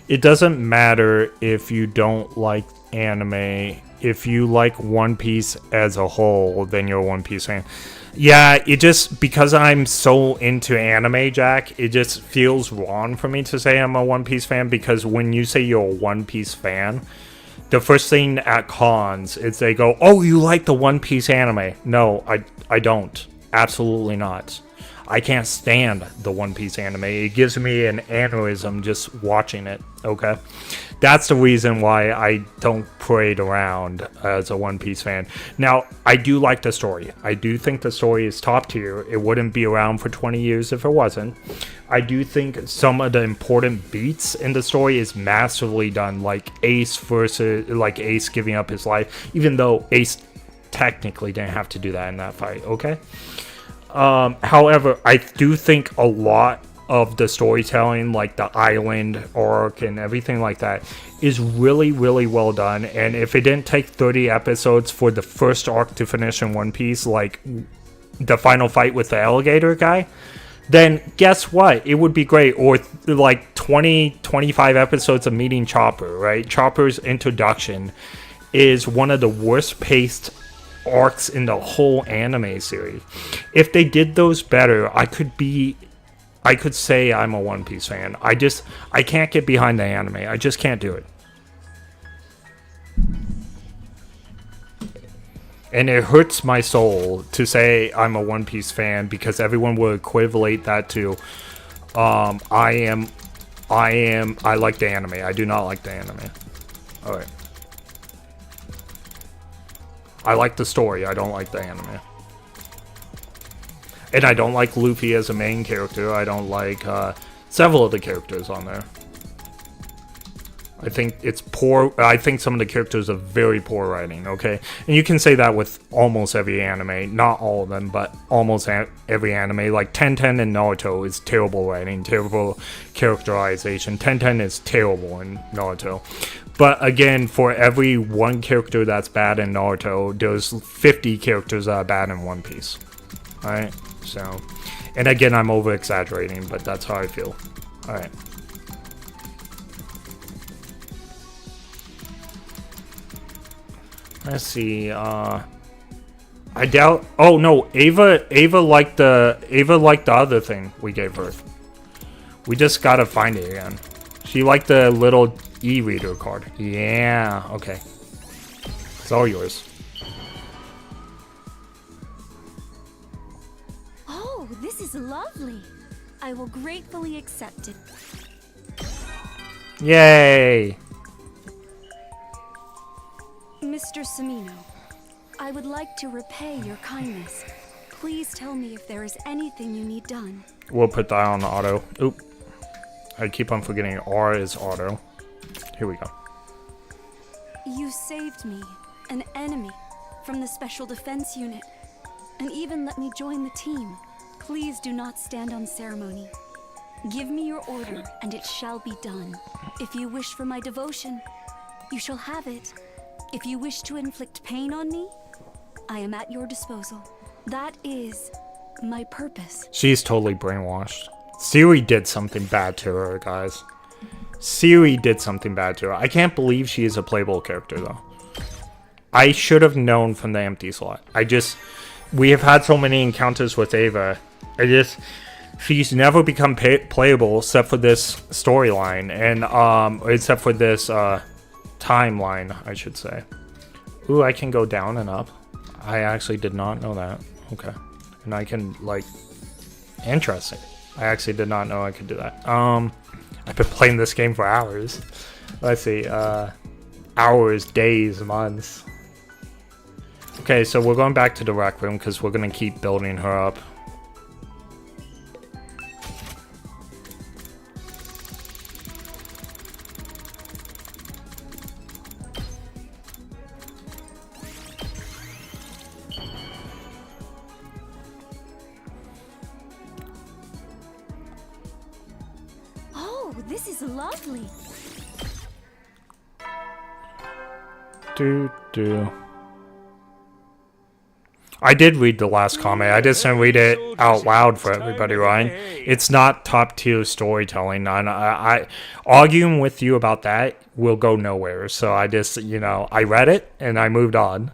[SPEAKER 1] it doesn't matter if you don't like anime. If you like One Piece as a whole, then you're a One Piece fan. Yeah, it just, because I'm so into anime, Jack, it just feels wrong for me to say I'm a One Piece fan, because when you say you're a One Piece fan, the first thing at cons is they go, oh, you like the One Piece anime. No, I don't. Absolutely not. I can't stand the One Piece anime. It gives me an aneurysm just watching it, okay? That's the reason why I don't parade around as a One Piece fan. Now, I do like the story. I do think the story is top tier. It wouldn't be around for 20 years if it wasn't. I do think some of the important beats in the story is massively done, like Ace giving up his life, even though Ace technically didn't have to do that in that fight, okay? However, I do think a lot of the storytelling, like the island arc and everything like that, is really, really well done. And if it didn't take 30 episodes for the first arc to finish in One Piece, like the final fight with the alligator guy, then guess what? It would be great. Or like 25 episodes of meeting Chopper, right? Chopper's introduction is one of the worst paced arcs in the whole anime series. If they did those better, I could say I'm a One Piece fan. I can't get behind the anime. I just can't do it. And it hurts my soul to say I'm a One Piece fan, because everyone will equivalent that to I like the anime. I do not like the anime. Alright. I like the story, I don't like the anime. And I don't like Luffy as a main character. I don't like several of the characters on there. I think it's poor. I think some of the characters are very poor writing, okay? And you can say that with almost every anime. Not all of them, but almost every anime. Like Tenten and Naruto is terrible writing, terrible characterization. Tenten is terrible in Naruto. But again, for every one character that's bad in Naruto, there's 50 characters that are bad in One Piece. Alright? So, and again, I'm over exaggerating, but that's how I feel. Alright. Let's see, I doubt, oh no, Ava liked the other thing we gave her. We just gotta find it again. She liked the little e-reader card. Yeah, okay. It's all yours.
[SPEAKER 5] Oh, this is lovely. I will gratefully accept it.
[SPEAKER 1] Yay!
[SPEAKER 7] Mr. Samino, I would like to repay your kindness. Please tell me if there is anything you need done.
[SPEAKER 1] We'll put that on auto. Oop. I keep on forgetting R is auto. Here we go.
[SPEAKER 12] You saved me, an enemy, from the Special Defense Unit, and even let me join the team. Please do not stand on ceremony. Give me your order, and it shall be done. If you wish for my devotion, you shall have it. If you wish to inflict pain on me, I am at your disposal. That is my purpose.
[SPEAKER 1] She's totally brainwashed. Siri did something bad to her, guys. Siri did something bad to her. I can't believe she is a playable character, though. I should have known from the empty slot. We have had so many encounters with Ava. She's never become playable except for this storyline, and except for this timeline, I should say. Ooh, I can go down and up. I actually did not know that. Okay. And I can, like, interesting. I actually did not know I could do that. I've been playing this game for hours. Let's see, hours, days, months. Okay, so we're going back to the rec room because we're gonna keep building her up.
[SPEAKER 12] This is lovely.
[SPEAKER 1] I did read the last comment. I just didn't read it out loud for everybody, Ryan. It's not top tier storytelling. I arguing with you about that will go nowhere. So I just, I read it and I moved on.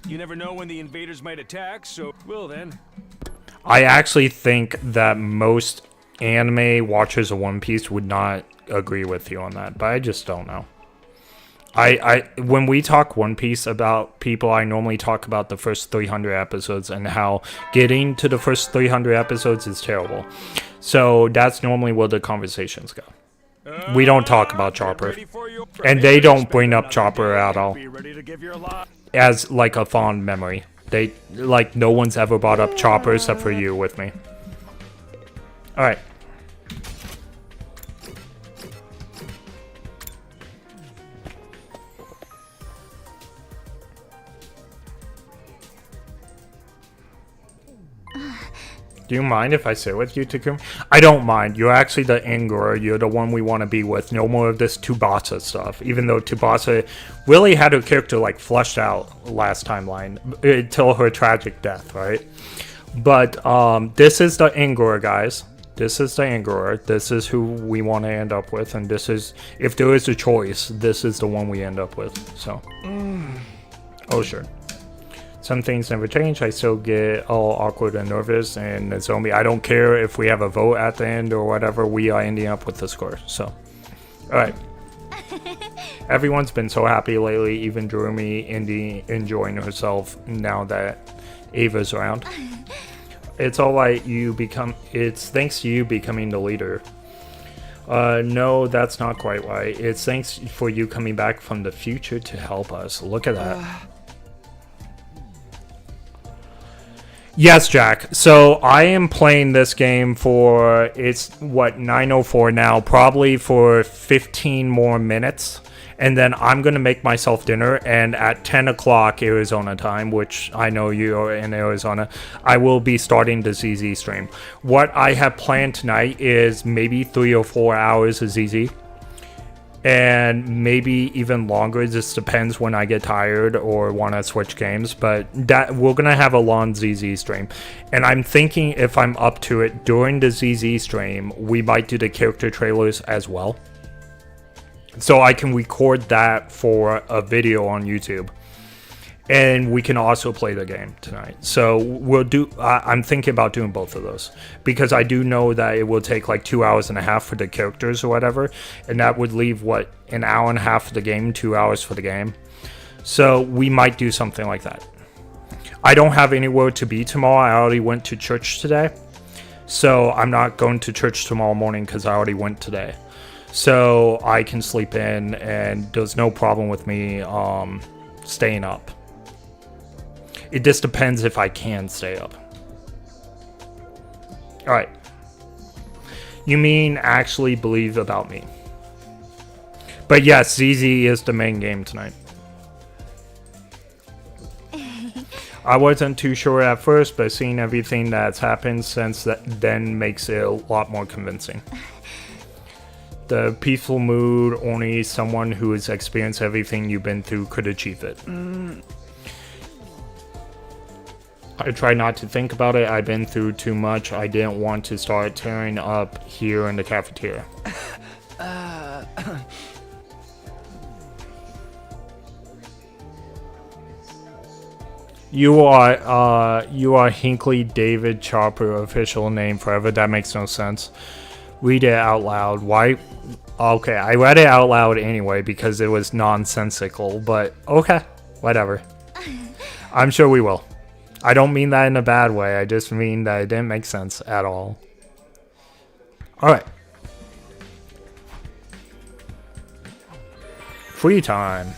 [SPEAKER 6] You never know when the invaders might attack, so well then.
[SPEAKER 1] I actually think that most anime watchers of One Piece would not agree with you on that, but I just don't know. When we talk One Piece about people, I normally talk about the first 300 episodes and how getting to the first 300 episodes is terrible. So that's normally where the conversations go. We don't talk about Chopper, and they don't bring up Chopper at all as like a fond memory. They, like, no one's ever brought up Chopper except for you with me. Alright. Do you mind if I sit with you, Takumi? I don't mind. You're actually the Angora. You're the one we want to be with. No more of this Tsubasa stuff. Even though Tsubasa really had her character, like, fleshed out last timeline. Until her tragic death, right? But, this is the Angora, guys. This is the Angora. This is who we want to end up with. And this is, if there is a choice, this is the one we end up with. So. Oh, sure. Some things never change. I still get all awkward and nervous, and it's only, I don't care if we have a vote at the end or whatever, we are ending up with the score. So, alright. Everyone's been so happy lately, even Jeremy, Indy enjoying herself now that Ava's around. It's alright, it's thanks to you becoming the leader. No, that's not quite right. It's thanks for you coming back from the future to help us. Look at that. Yes, Jack. So I am playing this game for, it's what, 9:04 now, probably for 15 more minutes. And then I'm going to make myself dinner, and at 10 o'clock Arizona time, which I know you are in Arizona, I will be starting the ZZ stream. What I have planned tonight is maybe 3 or 4 hours of ZZ. And maybe even longer. It just depends when I get tired or want to switch games. But that we're gonna have a long ZZ stream, and I'm thinking if I'm up to it during the ZZ stream, we might do the character trailers as well, so I can record that for a video on YouTube, and we can also play the game tonight. So we'll do. I'm thinking about doing both of those because I do know that it will take like 2 hours and a half for the characters or whatever, and that would leave what, an hour and a half for the game, 2 hours for the game. So we might do something like that. I don't have anywhere to be tomorrow. I already went to church today, so I'm not going to church tomorrow morning because I already went today. So I can sleep in, and there's no problem with me staying up. It just depends if I can stay up. Alright. You mean actually believe about me. But yes, ZZ is the main game tonight. I wasn't too sure at first, but seeing everything that's happened since then makes it a lot more convincing. The peaceful mood, only someone who has experienced everything you've been through could achieve it. I try not to think about it. I've been through too much. I didn't want to start tearing up here in the cafeteria. You are Hinckley David Chopper, official name forever. That makes no sense. Read it out loud. Why? Okay, I read it out loud anyway because it was nonsensical, but okay, whatever. I'm sure we will. I don't mean that in a bad way. I just mean that it didn't make sense at all. Alright. Free time.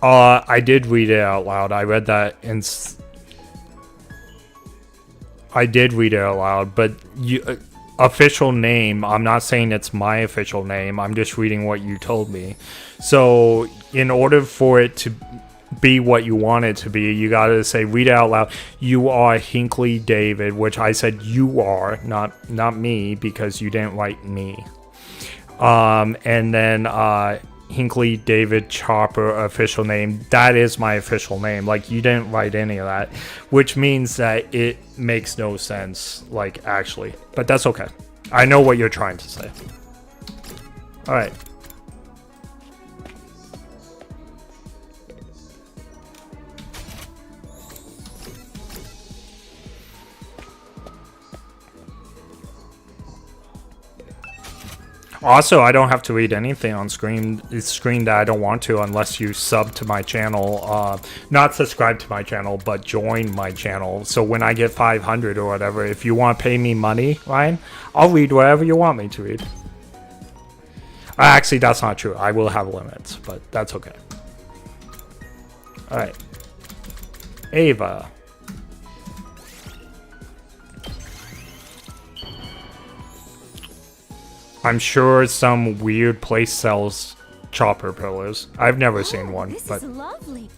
[SPEAKER 1] I did read it out loud. I read that in... I did read it out loud, but official name, I'm not saying it's my official name. I'm just reading what you told me. So, in order for it to be what you want it to be, you gotta say, read it out loud. You are Hinckley David, which I said you are, not me, because you didn't write me. And then, Hinckley David Chopper, official name. That is my official name. Like, you didn't write any of that, which means that it makes no sense, like, actually. But that's okay. I know what you're trying to say. Alright. Also, I don't have to read anything on screen that I don't want to unless you sub to my channel. Not subscribe to my channel, but join my channel. So when I get 500 or whatever, if you want to pay me money, Ryan, I'll read whatever you want me to read. Actually, that's not true. I will have limits, but that's okay. Alright. Ava. I'm sure some weird place sells chopper pillows. I've never seen one,
[SPEAKER 12] this
[SPEAKER 1] but
[SPEAKER 12] is lovely.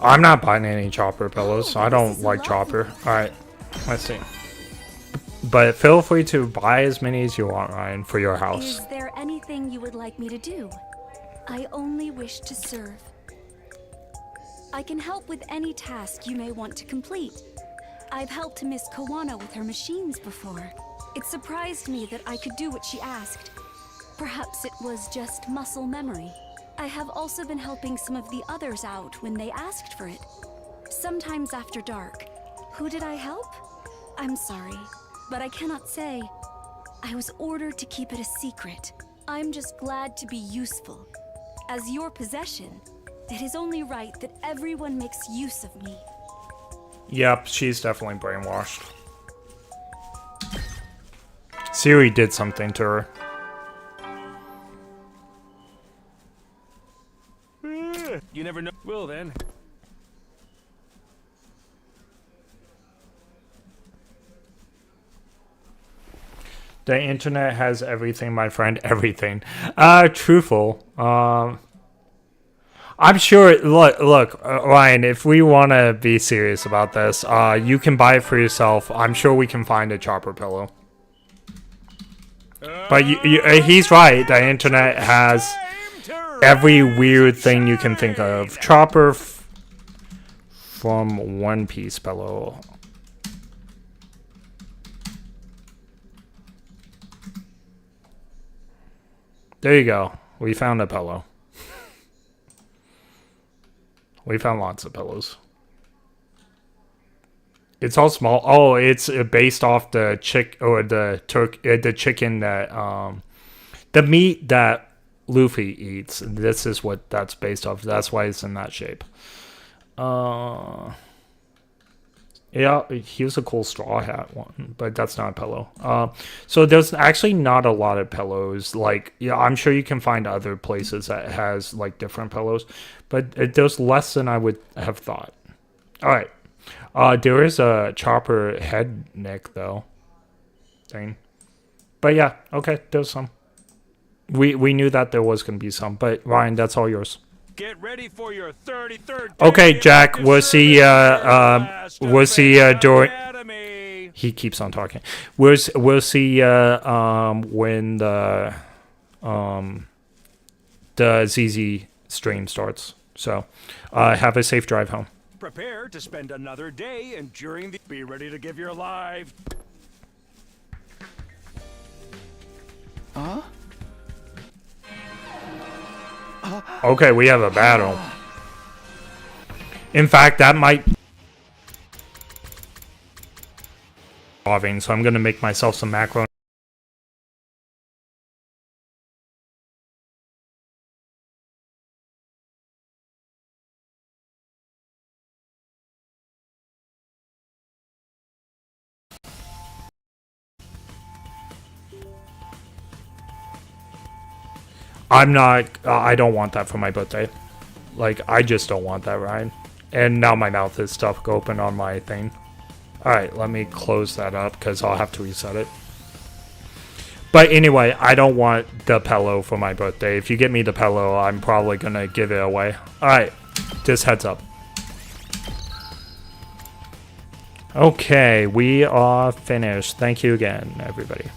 [SPEAKER 1] I'm not buying any chopper pillows. I don't like chopper. Alright, let's see. But feel free to buy as many as you want, Ryan, for your house.
[SPEAKER 12] Is there anything you would like me to do? I only wish to serve. I can help with any task you may want to complete. I've helped Miss Kawana with her machines before. It surprised me that I could do what she asked. Perhaps it was just muscle memory. I have also been helping some of the others out when they asked for it. Sometimes after dark. Who did I help? I'm sorry, but I cannot say. I was ordered to keep it a secret. I'm just glad to be useful. As your possession, it is only right that everyone makes use of me.
[SPEAKER 1] Yep, she's definitely brainwashed. Siri did something to her.
[SPEAKER 6] You never know. Well then.
[SPEAKER 1] The internet has everything, my friend. Everything. Truthful. I'm sure. Look, Ryan. If we want to be serious about this, you can buy it for yourself. I'm sure we can find a chopper pillow. But he's right. The internet has every weird thing you can think of. Chopper from One Piece pillow. There you go. We found a pillow. We found lots of pillows. It's all small. Oh, it's based off the the chicken that the meat that Luffy eats. This is what that's based off. That's why it's in that shape. Yeah, here's a cool straw hat one, but that's not a pillow. So there's actually not a lot of pillows. Like, yeah, I'm sure you can find other places that has like different pillows, but there's less than I would have thought. All right. There is a Chopper head neck though thing, but yeah, okay, there's some. We knew that there was gonna be some, but Ryan, that's all yours.
[SPEAKER 6] Get ready for your 33rd.
[SPEAKER 1] Okay, Jack, we'll see. We'll see during. He keeps on talking. We'll see when the ZZ stream starts. So, have a safe drive home.
[SPEAKER 6] Prepare to spend another day enduring the. Be ready to give your life.
[SPEAKER 8] Huh?
[SPEAKER 1] Okay, we have a battle. In fact, that might. So I'm gonna make myself some macaroni. I'm not, I don't want that for my birthday. Like, I just don't want that, Ryan. And now my mouth is stuck open on my thing. Alright, let me close that up because I'll have to reset it. But anyway, I don't want the pillow for my birthday. If you get me the pillow, I'm probably going to give it away. Alright, just heads up. Okay, we are finished. Thank you again, everybody.